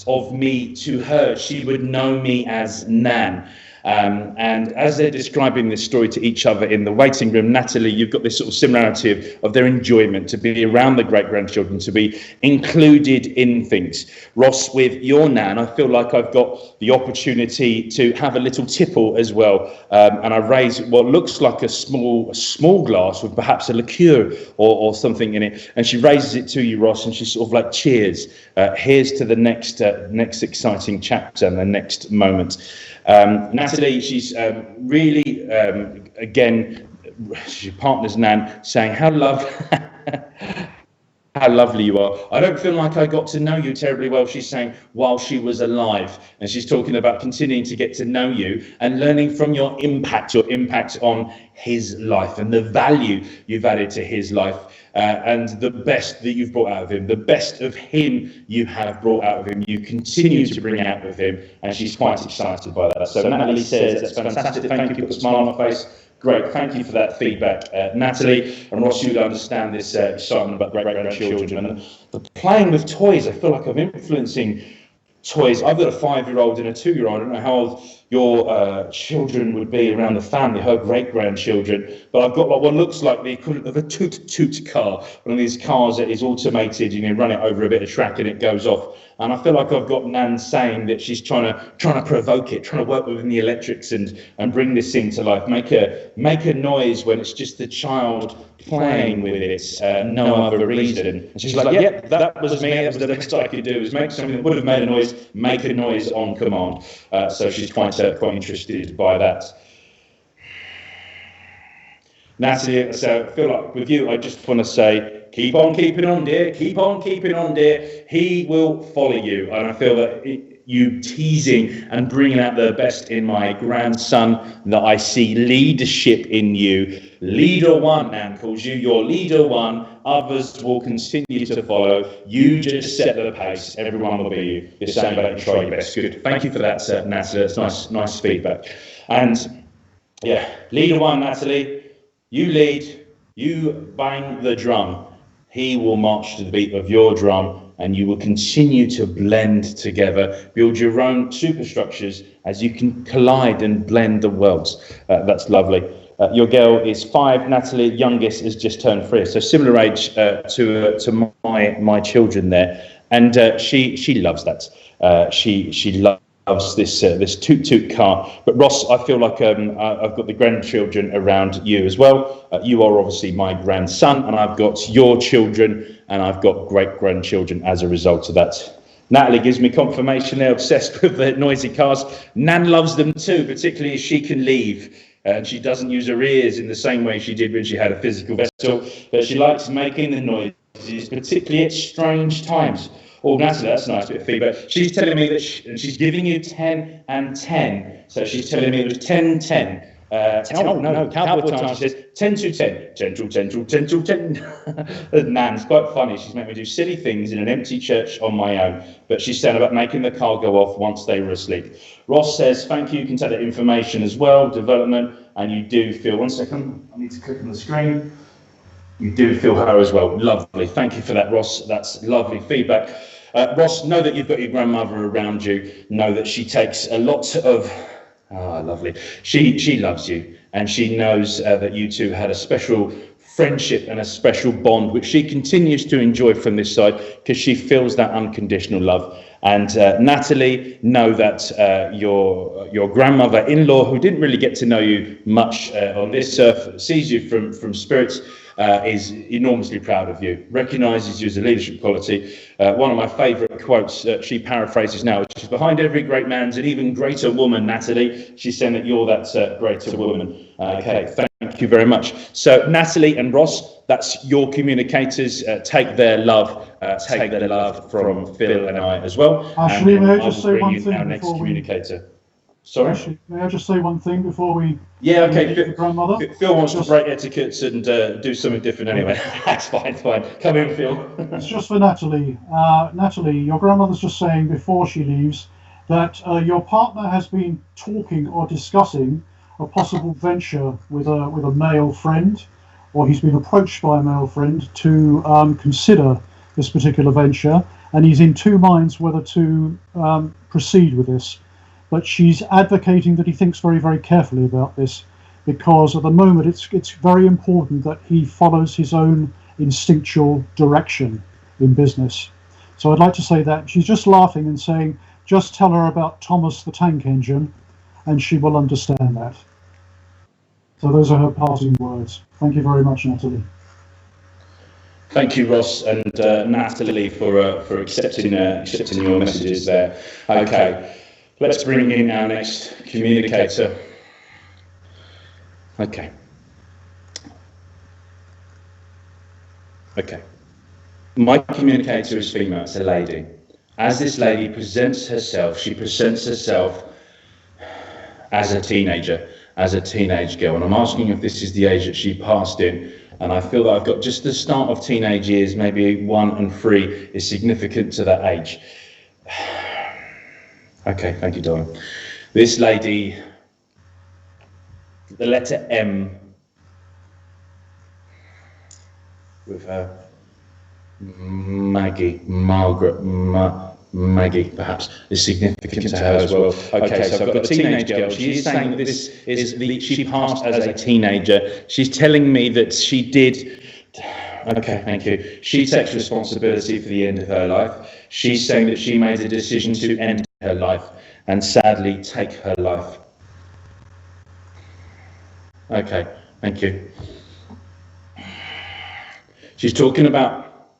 of me to her. She would know me as Nan. And as they're describing this story to each other in the waiting room, Natalie, you've got this sort of similarity of their enjoyment, to be around the great-grandchildren, to be included in things. Ross, with your Nan, I feel like I've got the opportunity to have a little tipple as well. And I raise what looks like a small glass with perhaps a liqueur or something in it. And she raises it to you, Ross, and she sort of like cheers. Here's to the next exciting chapter and the next moment. Natalie, she's really, again, she partners Nan, saying how lovely you are. I don't feel like I got to know you terribly well, she's saying, while she was alive. And she's talking about continuing to get to know you and learning from your impact on his life and the value you've added to his life. And the best that you've brought out of him, the best of him you have brought out of him, you continue to bring out of him, and she's quite excited by that. So Natalie says, that's fantastic, thank you, put a smile on my face. Great, thank you for that feedback, Natalie. And Ross, you'd understand this excitement about great-grandchildren. And the playing with toys, I feel like I'm influencing toys. I've got a 5-year-old and a 2-year-old. I don't know how old your children would be around the family, her great-grandchildren, but I've got like what looks like the equivalent of a toot car, one of these cars that is automated, you run it over a bit of track and it goes off. And I feel like I've got Nan saying that she's trying to provoke it, trying to work within the electrics and bring this thing to life, make a noise when it's just the child playing with it, no other reason. And she's like, yep, that was me. That was the best I could do, was make something that would have made a noise, make a noise on command. So she's quite interested by that. Natalie, so I feel like with you, I just want to say, keep on keeping on, dear. Keep on keeping on, dear. He will follow you. And I feel that you teasing and bringing out the best in my grandson, that I see leadership in you. Leader one, Nan calls you. You're leader one. Others will continue to follow. You just set the pace. Everyone will be you. You're saying about it, try your best. Good. Thank you for that, Natalie. That's nice feedback. And yeah, leader one, Natalie. You lead, you bang the drum. He will march to the beat of your drum, and you will continue to blend together, build your own superstructures as you can collide and blend the worlds. That's lovely. Your girl is 5, Natalie, youngest, has just turned 3, so similar age to my children there, and she loves that. She loves this toot car. But Ross, I feel like I've got the grandchildren around you as well. You are obviously my grandson, and I've got your children, and I've got great-grandchildren as a result of that. Natalie gives me confirmation they're obsessed with the noisy cars. Nan loves them too, particularly as she can leave. And she doesn't use her ears in the same way she did when she had a physical vessel, but she likes making the noises, particularly at strange times. Oh, Natalie, that's a nice bit of feedback. She's telling me that she's giving you 10 and 10. So she's telling me it was 10, 10. Cowboy time, she says 10 to 10. 10 to 10 to 10 to 10. Nan's quite funny. She's made me do silly things in an empty church on my own, but she's saying about making the car go off once they were asleep. Ross says, thank you can take that information as well, development, and you do feel, one second, I need to click on the screen. You do feel her as well. Lovely. Thank you for that, Ross. That's lovely feedback. Ross, know that you've got your grandmother around you. Know that she takes a lot of... lovely. She loves you, and she knows that you two had a special friendship and a special bond, which she continues to enjoy from this side because she feels that unconditional love. And Natalie, know that your grandmother-in-law, who didn't really get to know you much on this earth, sees you from spirits, is enormously proud of you, recognises you as a leadership quality. One of my favourite quotes, she paraphrases now, which is, behind every great man's an even greater woman, Natalie. She's saying that you're that greater woman. Okay, thank you very much. So Natalie and Ross, that's your communicators. Take their love from Phil and I as well. Ashley, and may I just say one thing our next before communicator. Sorry? Ashley, may I just say one thing before we... Yeah, okay. The grandmother? Phil wants to break etiquettes and do something different anyway. That's fine. Come in, Phil. It's just for Natalie. Natalie, your grandmother's just saying before she leaves that your partner has been talking or discussing a possible venture with a male friend, or he's been approached by a male friend to consider this particular venture, and he's in two minds whether to proceed with this. But she's advocating that he thinks very, very carefully about this, because at the moment it's very important that he follows his own instinctual direction in business. So I'd like to say that. She's just laughing and saying, just tell her about Thomas the Tank Engine, and she will understand that. So those are her parting words. Thank you very much, Natalie. Thank you, Ross and Natalie, for accepting your messages there. Okay. Let's bring in our next communicator. Okay. My communicator is female, it's a lady. As this lady presents herself, she presents herself as a teenager, as a teenage girl. And I'm asking if this is the age that she passed in. And I feel that I've got just the start of teenage years, maybe 1 and 3 is significant to that age. Okay, thank you, darling. This lady, the letter M, with her Maggie, Maggie, perhaps, is significant to her as well. Okay, so I've got a teenage girl. She is saying that this is she passed as a teenager. She's telling me that she did. Okay, thank you. She takes responsibility for the end of her life. She's saying that she made a decision to end her life and sadly take her life. Okay, thank you. She's talking about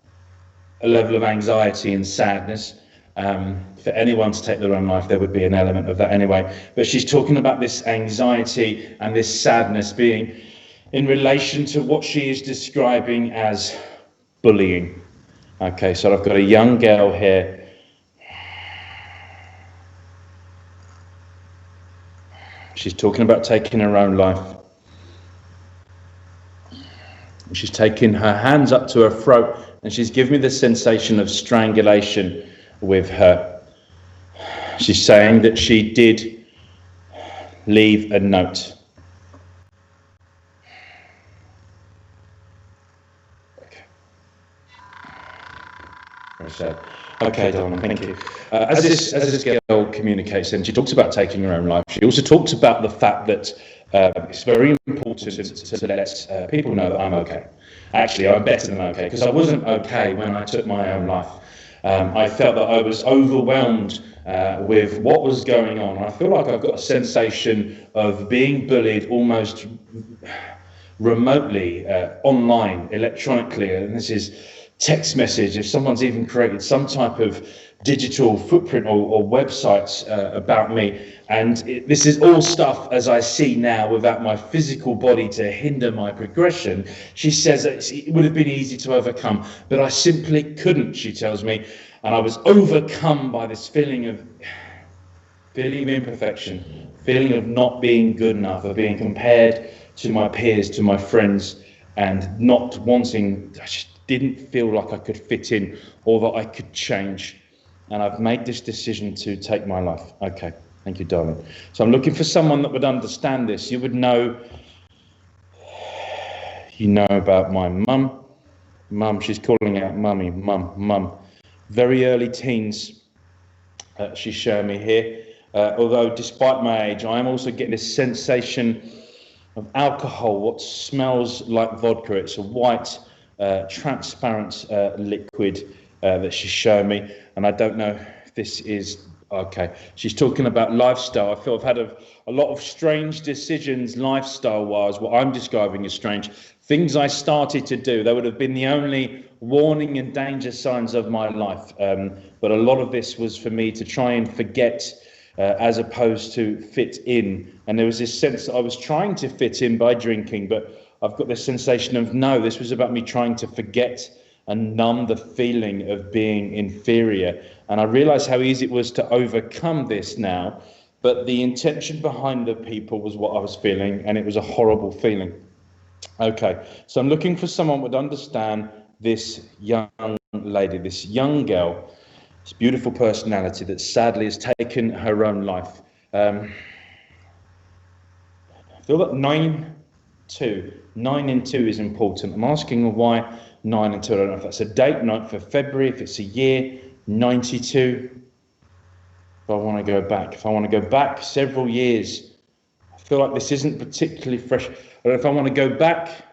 a level of anxiety and sadness. For anyone to take their own life, there would be an element of that anyway. But she's talking about this anxiety and this sadness being in relation to what she is describing as bullying. Okay, so I've got a young girl here. She's talking about taking her own life. She's taking her hands up to her throat and she's giving me the sensation of strangulation with her. She's saying that she did leave a note. Very sad. Okay, darling, thank you. As this girl communicates, and she talks about taking her own life, she also talks about the fact that it's very important to let people know that I'm okay. Actually, I'm better than okay, because I wasn't okay when I took my own life. I felt that I was overwhelmed with what was going on. I feel like I've got a sensation of being bullied almost remotely, online, electronically, and this is text message. If someone's even created some type of digital footprint or websites about me. And this is all stuff as I see now without my physical body to hinder my progression. She says that it would have been easy to overcome, but I simply couldn't, she tells me. And I was overcome by this feeling of imperfection, feeling of not being good enough, of being compared to my peers, to my friends, and not wanting, I just didn't feel like I could fit in or that I could change. And I've made this decision to take my life. Okay, thank you, darling. So I'm looking for someone that would understand this. You would know, about my mum. Mum, she's calling out mummy, mum. Very early teens, she's showing me here. Although despite my age, I am also getting this sensation of alcohol, what smells like vodka. It's a white, transparent liquid that she's showing me, and I don't know if this is okay. She's talking about lifestyle. I feel I've had a lot of strange decisions lifestyle-wise, what I'm describing as strange. Things I started to do, they would have been the only warning and danger signs of my life. But a lot of this was for me to try and forget as opposed to fit in. And there was this sense that I was trying to fit in by drinking, but I've got this sensation of no, this was about me trying to forget and numb the feeling of being inferior. And I realized how easy it was to overcome this now, but the intention behind the people was what I was feeling, and it was a horrible feeling. Okay, so I'm looking for someone who would understand this young lady, this young girl, this beautiful personality that sadly has taken her own life. I feel that 9 and 2 is important. I'm asking why 9 and 2. I don't know if that's a date, 9th of February, if it's a year, 92. If I want to go back several years, I feel like this isn't particularly fresh. Or if I want to go back,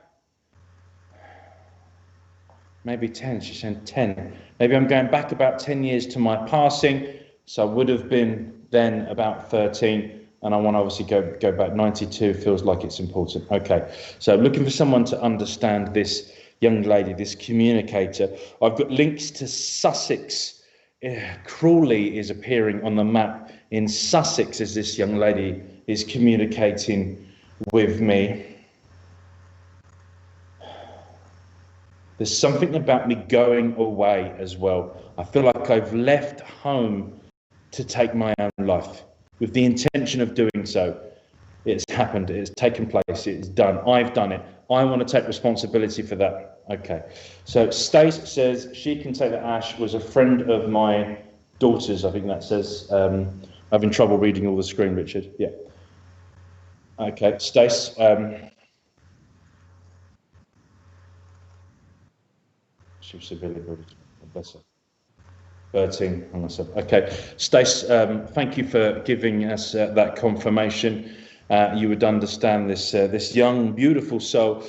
maybe 10, she's saying 10. Maybe I'm going back about 10 years to my passing. So I would have been then about 13. And I want to obviously go back. 92 feels like it's important. Okay, so I'm looking for someone to understand this young lady, this communicator. I've got links to Sussex. Crawley is appearing on the map in Sussex as this young lady is communicating with me. There's something about me going away as well. I feel like I've left home to take my own life with the intention of doing so. It's happened, it's taken place, it's done. I've done it. I want to take responsibility for that. Okay. So Stace says she can take the ash, was a friend of my daughter's, I think that says. Having trouble reading all the screen, Richard. Yeah. Okay, Stace. She was severely bruised. Bless her. 13 on myself. Okay, Stace, thank you for giving us that confirmation. You would understand this young, beautiful soul,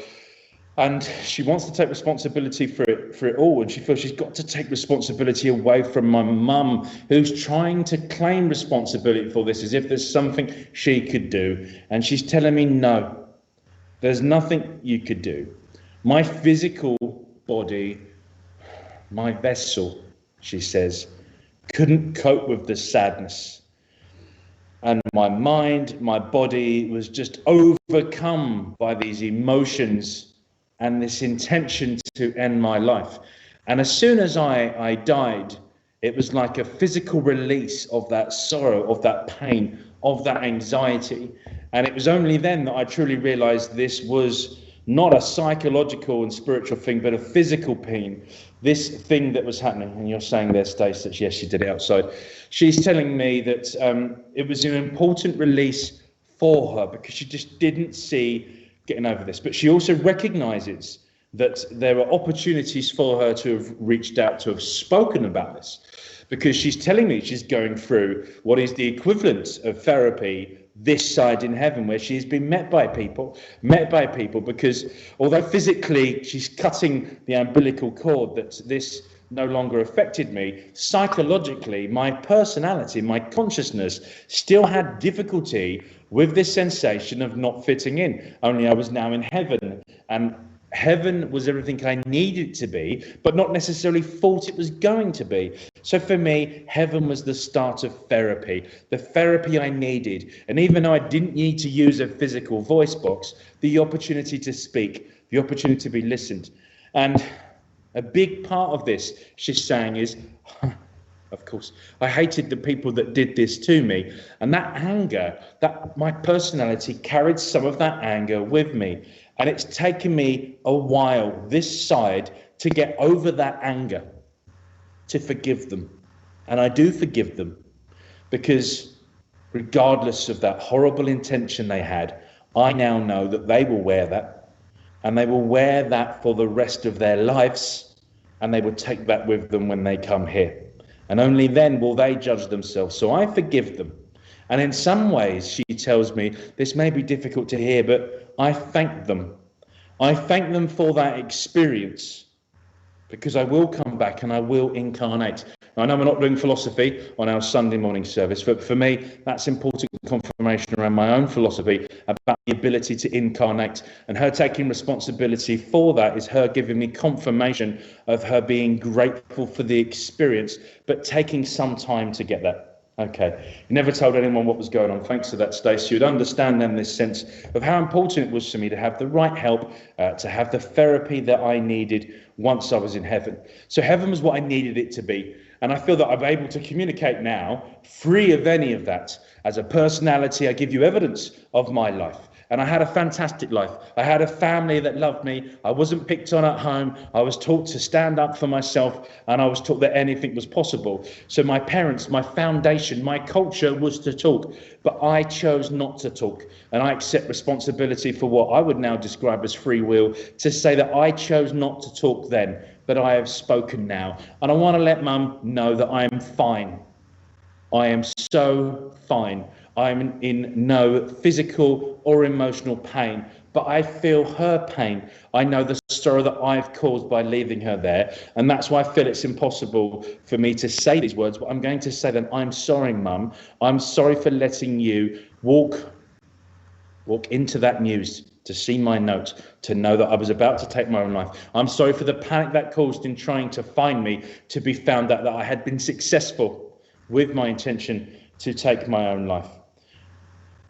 and she wants to take responsibility for it all, and she feels she's got to take responsibility away from my mum, who's trying to claim responsibility for this as if there's something she could do, and she's telling me no, there's nothing you could do. My physical body, my vessel, she says, couldn't cope with the sadness. And my mind, my body was just overcome by these emotions and this intention to end my life. And as soon as I died, it was like a physical release of that sorrow, of that pain, of that anxiety. And it was only then that I truly realized this was not a psychological and spiritual thing, but a physical pain. This thing that was happening, and you're saying there, Stace, that yes, she did it outside. She's telling me that it was an important release for her because she just didn't see getting over this. But she also recognizes that there are opportunities for her to have reached out, to have spoken about this, because she's telling me she's going through what is the equivalent of therapy this side in heaven, where she's been met by people, because although physically she's cutting the umbilical cord, that this no longer affected me, psychologically, my personality, my consciousness still had difficulty with this sensation of not fitting in. Only I was now in heaven, and Heaven was everything I needed it to be, but not necessarily thought it was going to be. So for me, heaven was the start of therapy, the therapy I needed. And even though I didn't need to use a physical voice box, the opportunity to speak, the opportunity to be listened. And a big part of this, she's saying, is, of course, I hated the people that did this to me. And that anger, that my personality carried some of that anger with me. And it's taken me a while, this side, to get over that anger, to forgive them. And I do forgive them, because regardless of that horrible intention they had, I now know that they will wear that, and they will wear that for the rest of their lives, and they will take that with them when they come here. And only then will they judge themselves. So I forgive them. And in some ways, she tells me, this may be difficult to hear, but I thank them. I thank them for that experience, because I will come back and I will incarnate. I know we're not doing philosophy on our Sunday morning service, but for me, that's important confirmation around my own philosophy about the ability to incarnate. And her taking responsibility for that is her giving me confirmation of her being grateful for the experience, but taking some time to get that. Okay, you never told anyone what was going on. Thanks for that, Stacey. You'd understand then this sense of how important it was for me to have the right help, to have the therapy that I needed once I was in heaven. So heaven was what I needed it to be. And I feel that I'm able to communicate now, free of any of that. As a personality, I give you evidence of my life. And I had a fantastic life. I had a family that loved me. I wasn't picked on at home. I was taught to stand up for myself, and I was taught that anything was possible. So my parents, my foundation, my culture was to talk, but I chose not to talk. And I accept responsibility for what I would now describe as free will, to say that I chose not to talk then, but I have spoken now. And I want to let Mum know that I am fine. I am so fine. I'm in no physical or emotional pain, but I feel her pain. I know the sorrow that I've caused by leaving her there, and that's why I feel it's impossible for me to say these words, but I'm going to say them. I'm sorry, Mum. I'm sorry for letting you walk into that news, to see my note, to know that I was about to take my own life. I'm sorry for the panic that caused in trying to find me, to be found out that I had been successful with my intention to take my own life.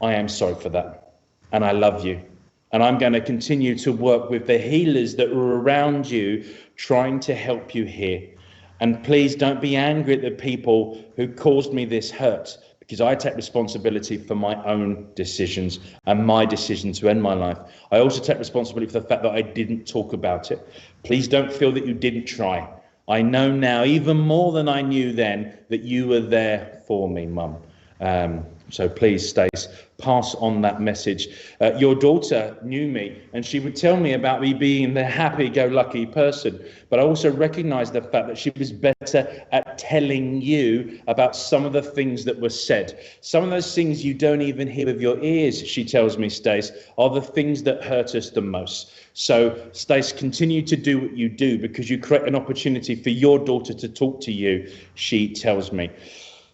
I am sorry for that, and I love you. And I'm going to continue to work with the healers that were around you, trying to help you here. And please don't be angry at the people who caused me this hurt, because I take responsibility for my own decisions and my decision to end my life. I also take responsibility for the fact that I didn't talk about it. Please don't feel that you didn't try. I know now, even more than I knew then, that you were there for me, Mum. So please, Stace, pass on that message. Your daughter knew me, and she would tell me about me being the happy-go-lucky person. But I also recognise the fact that she was better at telling you about some of the things that were said. Some of those things you don't even hear with your ears, she tells me, Stace, are the things that hurt us the most. So, Stace, continue to do what you do, because you create an opportunity for your daughter to talk to you, she tells me.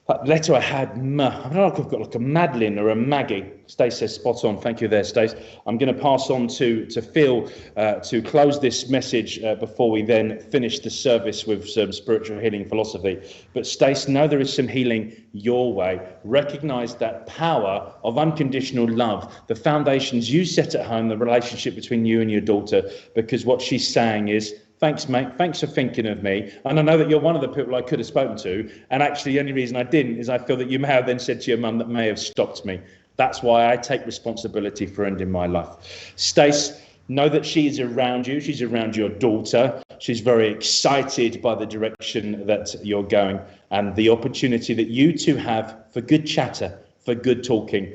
That letter I had, I don't know if I've got like a Madeline or a Maggie. Stace says spot on. Thank you there, Stace. I'm going to pass on to Phil to close this message before we then finish the service with some spiritual healing philosophy. But Stace, know there is some healing your way. Recognise that power of unconditional love, the foundations you set at home, the relationship between you and your daughter, because what she's saying is, thanks, mate. Thanks for thinking of me. And I know that you're one of the people I could have spoken to. And actually, the only reason I didn't is I feel that you may have then said to your mum that may have stopped me. That's why I take responsibility for ending my life. Stace, know that she is around you. She's around your daughter. She's very excited by the direction that you're going and the opportunity that you two have for good chatter, for good talking.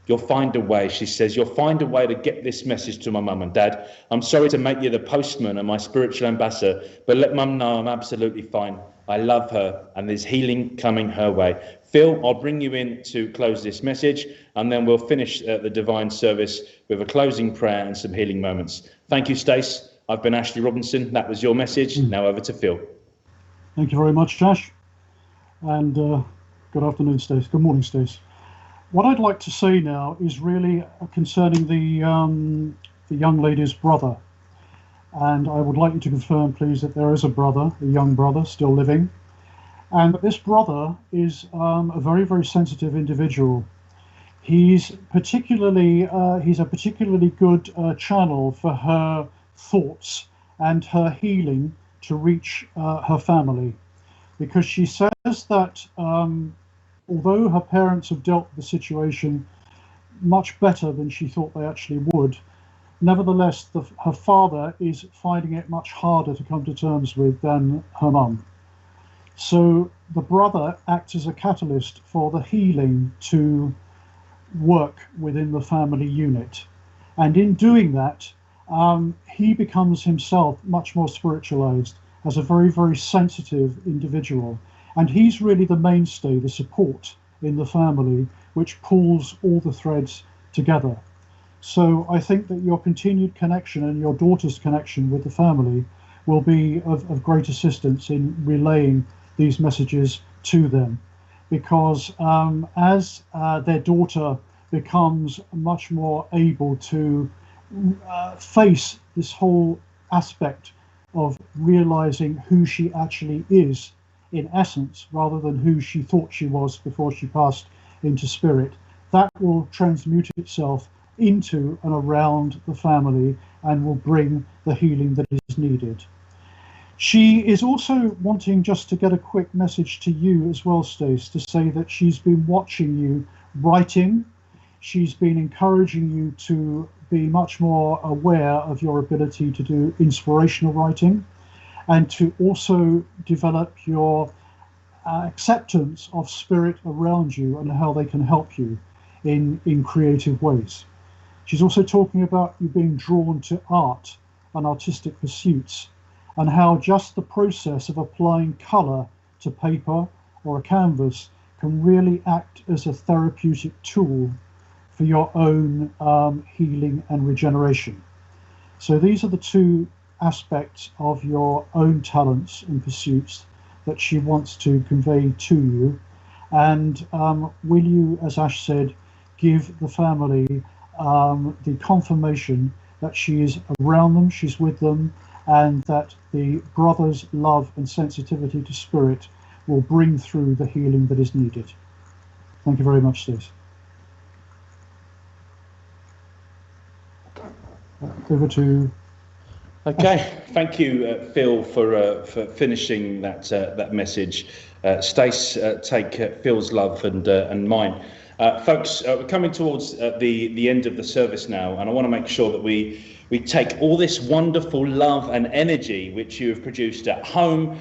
You'll find a way, she says, you'll find a way to get this message to my mum and dad. I'm sorry to make you the postman and my spiritual ambassador, but let mum know I'm absolutely fine. I love her, and there's healing coming her way. Phil, I'll bring you in to close this message, and then we'll finish the divine service with a closing prayer and some healing moments. Thank you, Stace. I've been Ashley Robinson. That was your message. Now over to Phil. Thank you very much, Josh. And good afternoon, Stace. Good morning, Stace. What I'd like to say now is really concerning the young lady's brother. And I would like you to confirm, please, that there is a brother, a young brother, still living. And this brother is a very, very sensitive individual. He's a particularly good channel for her thoughts and her healing to reach her family, because she says that although her parents have dealt with the situation much better than she thought they actually would, nevertheless her father is finding it much harder to come to terms with than her mum. So the brother acts as a catalyst for the healing to work within the family unit, and in doing that he becomes himself much more spiritualized as a very, very sensitive individual, and he's really the mainstay, the support in the family, which pulls all the threads together. So I think that your continued connection and your daughter's connection with the family will be of great assistance in relaying these messages to them, because as their daughter becomes much more able to face this whole aspect of realizing who she actually is in essence, rather than who she thought she was before she passed into spirit, that will transmute itself into and around the family and will bring the healing that is needed. She is also wanting just to get a quick message to you as well, Stace, to say that she's been watching you writing. She's been encouraging you to be much more aware of your ability to do inspirational writing, and to also develop your acceptance of spirit around you and how they can help you in creative ways. She's also talking about you being drawn to art and artistic pursuits, and how just the process of applying colour to paper or a canvas can really act as a therapeutic tool for your own healing and regeneration. So these are the two aspects of your own talents and pursuits that she wants to convey to you. And will you, as Ash said, give the family the confirmation that she is around them, she's with them, and that the brother's love and sensitivity to spirit will bring through the healing that is needed. Thank you very much, Stacey. Over to. Okay, thank you, Phil, for finishing that message. Stace, take Phil's love and mine. Folks, we're coming towards the end of the service now, and I want to make sure that we take all this wonderful love and energy which you have produced at home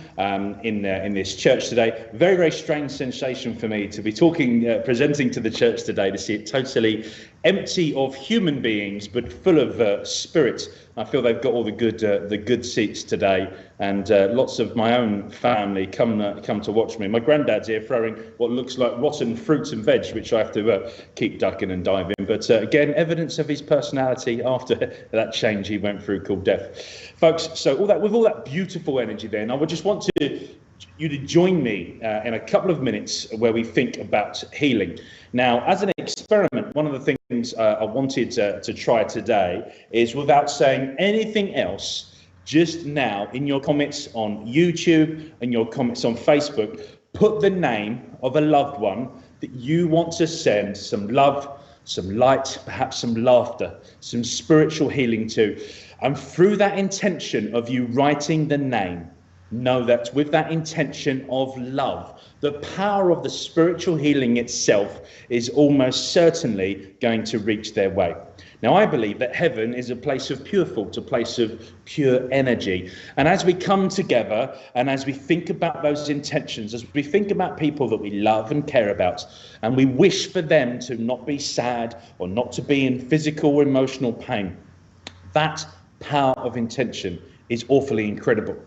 in this church today. Very, very strange sensation for me to be presenting to the church today, to see it totally empty of human beings but full of spirit. I feel they've got all the good seats today, and lots of my own family come to watch me. My granddad's here throwing what looks like rotten fruits and veg, which I have to keep ducking and diving. But again, evidence of his personality after that change he went through called death. Folks, so with all that beautiful energy then, I would just want you to join me in a couple of minutes where we think about healing. Now, as an experiment, one of the things I wanted to try today is, without saying anything else, just now in your comments on YouTube and your comments on Facebook, put the name of a loved one that you want to send some love, some light, perhaps some laughter, some spiritual healing to. And through that intention of you writing the name, know that with that intention of love, the power of the spiritual healing itself is almost certainly going to reach their way. Now, I believe that heaven is a place of pure thought, a place of pure energy. And as we come together and as we think about those intentions, as we think about people that we love and care about, and we wish for them to not be sad or not to be in physical or emotional pain, that power of intention is awfully incredible.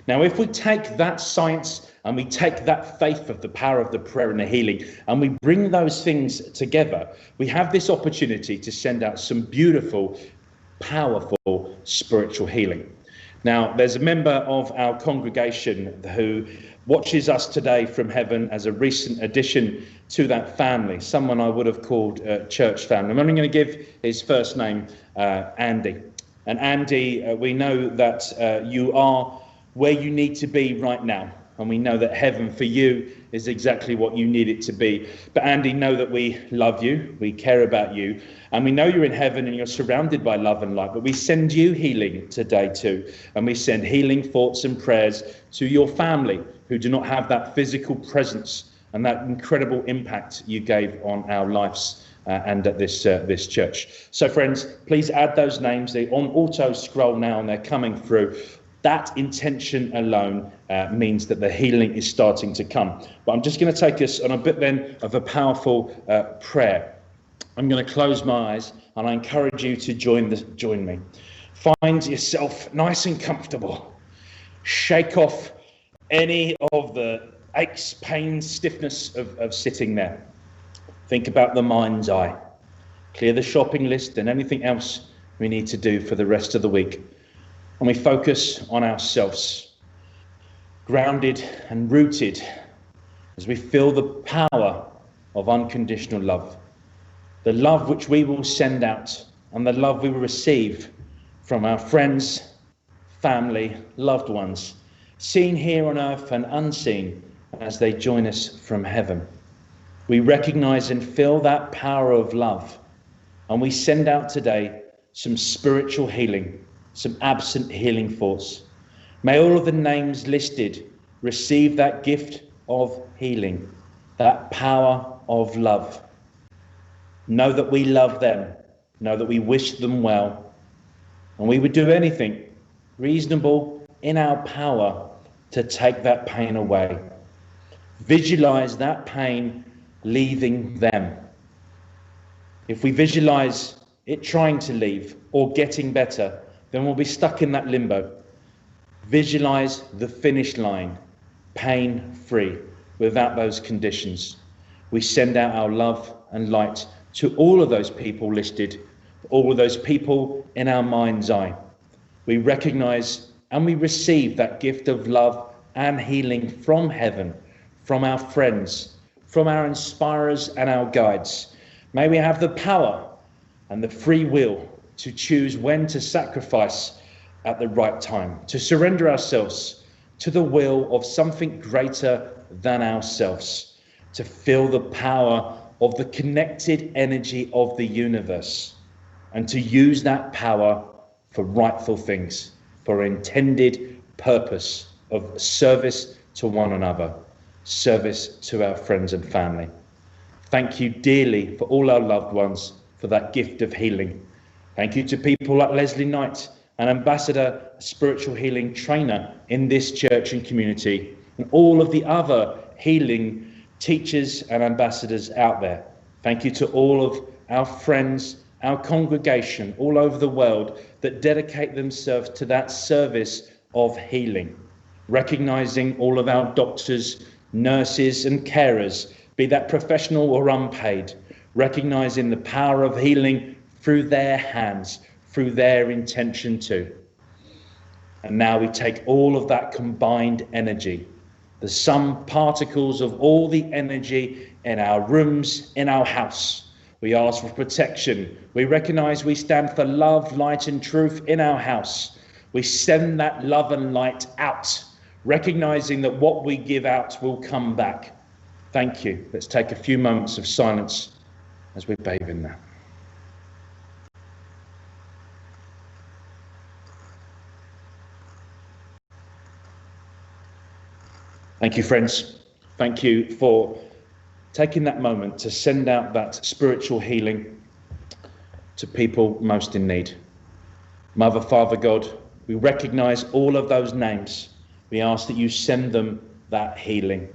Now, if we take that science and we take that faith of the power of the prayer and the healing, and we bring those things together, we have this opportunity to send out some beautiful, powerful spiritual healing. Now, there's a member of our congregation who watches us today from heaven as a recent addition to that family, someone I would have called church family. I'm only going to give his first name, Andy. And Andy, we know that you are where you need to be right now. And we know that heaven for you is exactly what you need it to be. But Andy, know that we love you, we care about you, and we know you're in heaven and you're surrounded by love and light. But we send you healing today too. And we send healing thoughts and prayers to your family who do not have that physical presence and that incredible impact you gave on our lives and at this church. So friends, please add those names. They're on auto scroll now and they're coming through. That intention alone means that the healing is starting to come. But I'm just going to take us on a bit then of a powerful prayer. I'm going to close my eyes and I encourage you to join me. Find yourself nice and comfortable. Shake off any of the aches, pains, stiffness of sitting there. Think about the mind's eye. Clear the shopping list and anything else we need to do for the rest of the week. And we focus on ourselves, grounded and rooted as we feel the power of unconditional love, the love which we will send out and the love we will receive from our friends, family, loved ones, seen here on earth and unseen as they join us from heaven. We recognize and feel that power of love, and we send out today some spiritual healing, some absent healing thoughts. May all of the names listed receive that gift of healing, that power of love. Know that we love them, know that we wish them well, and we would do anything reasonable in our power to take that pain away. Visualize that pain leaving them. If we visualize it trying to leave or getting better, then we'll be stuck in that limbo. Visualize the finish line, pain-free, without those conditions. We send out our love and light to all of those people listed, all of those people in our mind's eye. We recognize and we receive that gift of love and healing from heaven, from our friends, from our inspirers and our guides. May we have the power and the free will to choose when to sacrifice at the right time, to surrender ourselves to the will of something greater than ourselves, to feel the power of the connected energy of the universe, and to use that power for rightful things, for intended purpose of service to one another, service to our friends and family. Thank you dearly for all our loved ones, for that gift of healing. Thank you to people like Leslie Knight, an ambassador, spiritual healing trainer in this church and community, and all of the other healing teachers and ambassadors out there. Thank you to all of our friends, our congregation all over the world that dedicate themselves to that service of healing, recognizing all of our doctors, nurses and carers, be that professional or unpaid, recognizing the power of healing through their hands, through their intention too. And now we take all of that combined energy, the sum particles of all the energy in our rooms, in our house. We ask for protection. We recognize we stand for love, light and truth in our house. We send that love and light out, recognizing that what we give out will come back. Thank you. Let's take a few moments of silence as we bathe in that. Thank you, friends. Thank you for taking that moment to send out that spiritual healing to people most in need. Mother, Father, God, we recognize all of those names. We ask that you send them that healing,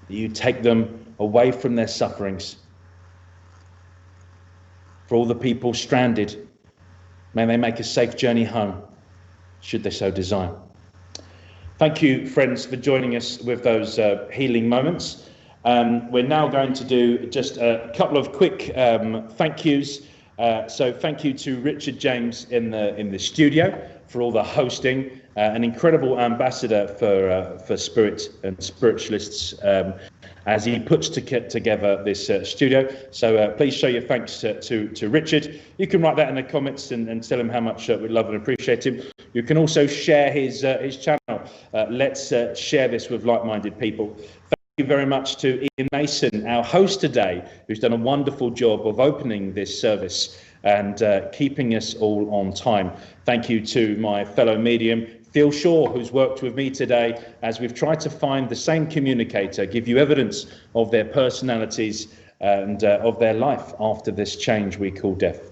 that you take them away from their sufferings. For all the people stranded, may they make a safe journey home, should they so desire. Thank you, friends, for joining us with those healing moments. We're now going to do just a couple of quick thank yous. So thank you to Richard James in the studio for all the hosting, an incredible ambassador for Spirit and Spiritualists, as he puts together this studio. So please show your thanks to Richard. You can write that in the comments and tell him how much we love and appreciate him. You can also share his channel. Let's share this with like-minded people. Thank you very much to Iain Mason, our host today, who's done a wonderful job of opening this service and keeping us all on time. Thank you to my fellow medium, Phil Shaw, who's worked with me today as we've tried to find the same communicator, give you evidence of their personalities and of their life after this change we call death.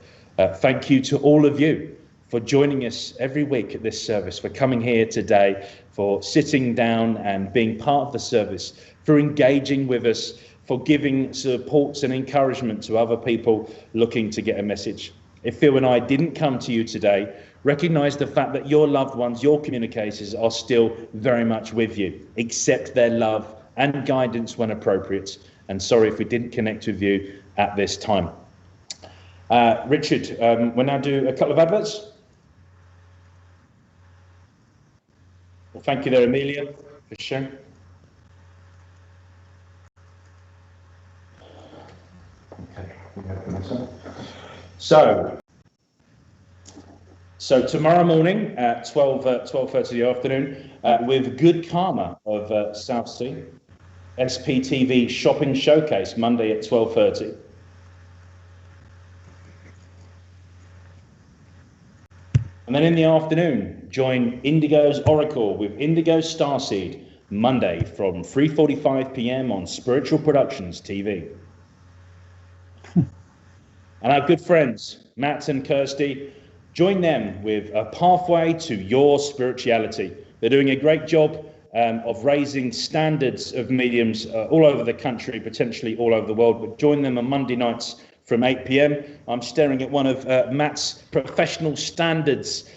Thank you to all of you for joining us every week at this service, for coming here today, for sitting down and being part of the service, for engaging with us, for giving supports and encouragement to other people looking to get a message. If Phil and I didn't come to you today, recognise the fact that your loved ones, your communicators, are still very much with you. Accept their love and guidance when appropriate. And sorry if we didn't connect with you at this time. Richard, we'll now do a couple of adverts. Well, thank you there, Amelia, for sharing. Okay. So tomorrow morning at 12:30 in the afternoon, with Good Karma of Southsea, SPTV Shopping Showcase, Monday at 12:30. And then in the afternoon, join Indigo's Oracle with Indigo Starseed, Monday from 3:45 p.m. on Spiritual Productions TV. And our good friends, Matt and Kirsty, join them with A Pathway to Your Spirituality. They're doing a great job of raising standards of mediums all over the country, potentially all over the world. But join them on Monday nights from 8 p.m. I'm staring at one of Matt's professional standards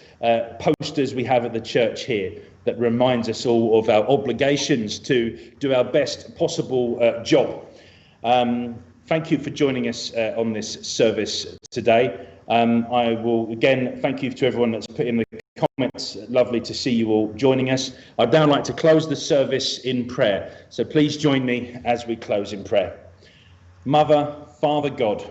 posters we have at the church here that reminds us all of our obligations to do our best possible job. Thank you for joining us on this service today. I will again thank you to everyone that's put in the comments. Lovely to see you all joining us. I'd now like to close the service in prayer. So please join me as we close in prayer. Mother, Father God,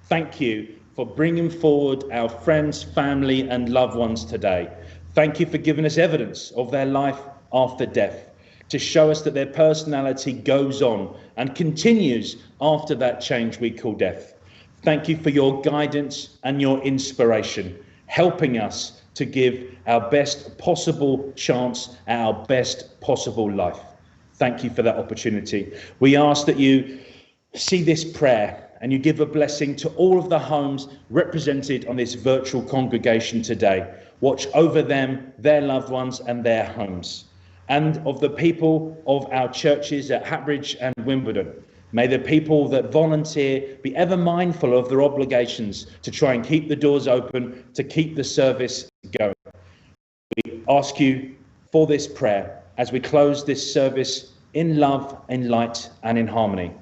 thank you for bringing forward our friends, family and loved ones today. Thank you for giving us evidence of their life after death, to show us that their personality goes on and continues after that change we call death. Thank you for your guidance and your inspiration, helping us to give our best possible chance at our best possible life. Thank you for that opportunity. We ask that you see this prayer and you give a blessing to all of the homes represented on this virtual congregation today. Watch over them, their loved ones and their homes. And of the people of our churches at Hatbridge and Wimbledon. May the people that volunteer be ever mindful of their obligations to try and keep the doors open, to keep the service going. We ask you for this prayer as we close this service in love, in light and in harmony.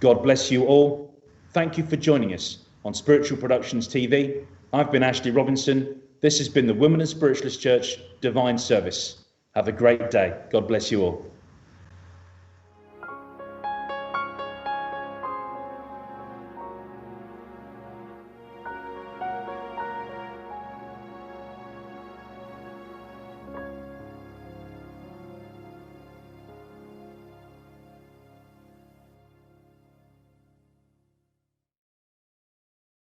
God bless you all. Thank you for joining us on Spiritual Productions TV. I've been Ashley Robinson. This has been the Wimbledon Spiritualist Church Divine Service. Have a great day. God bless you all.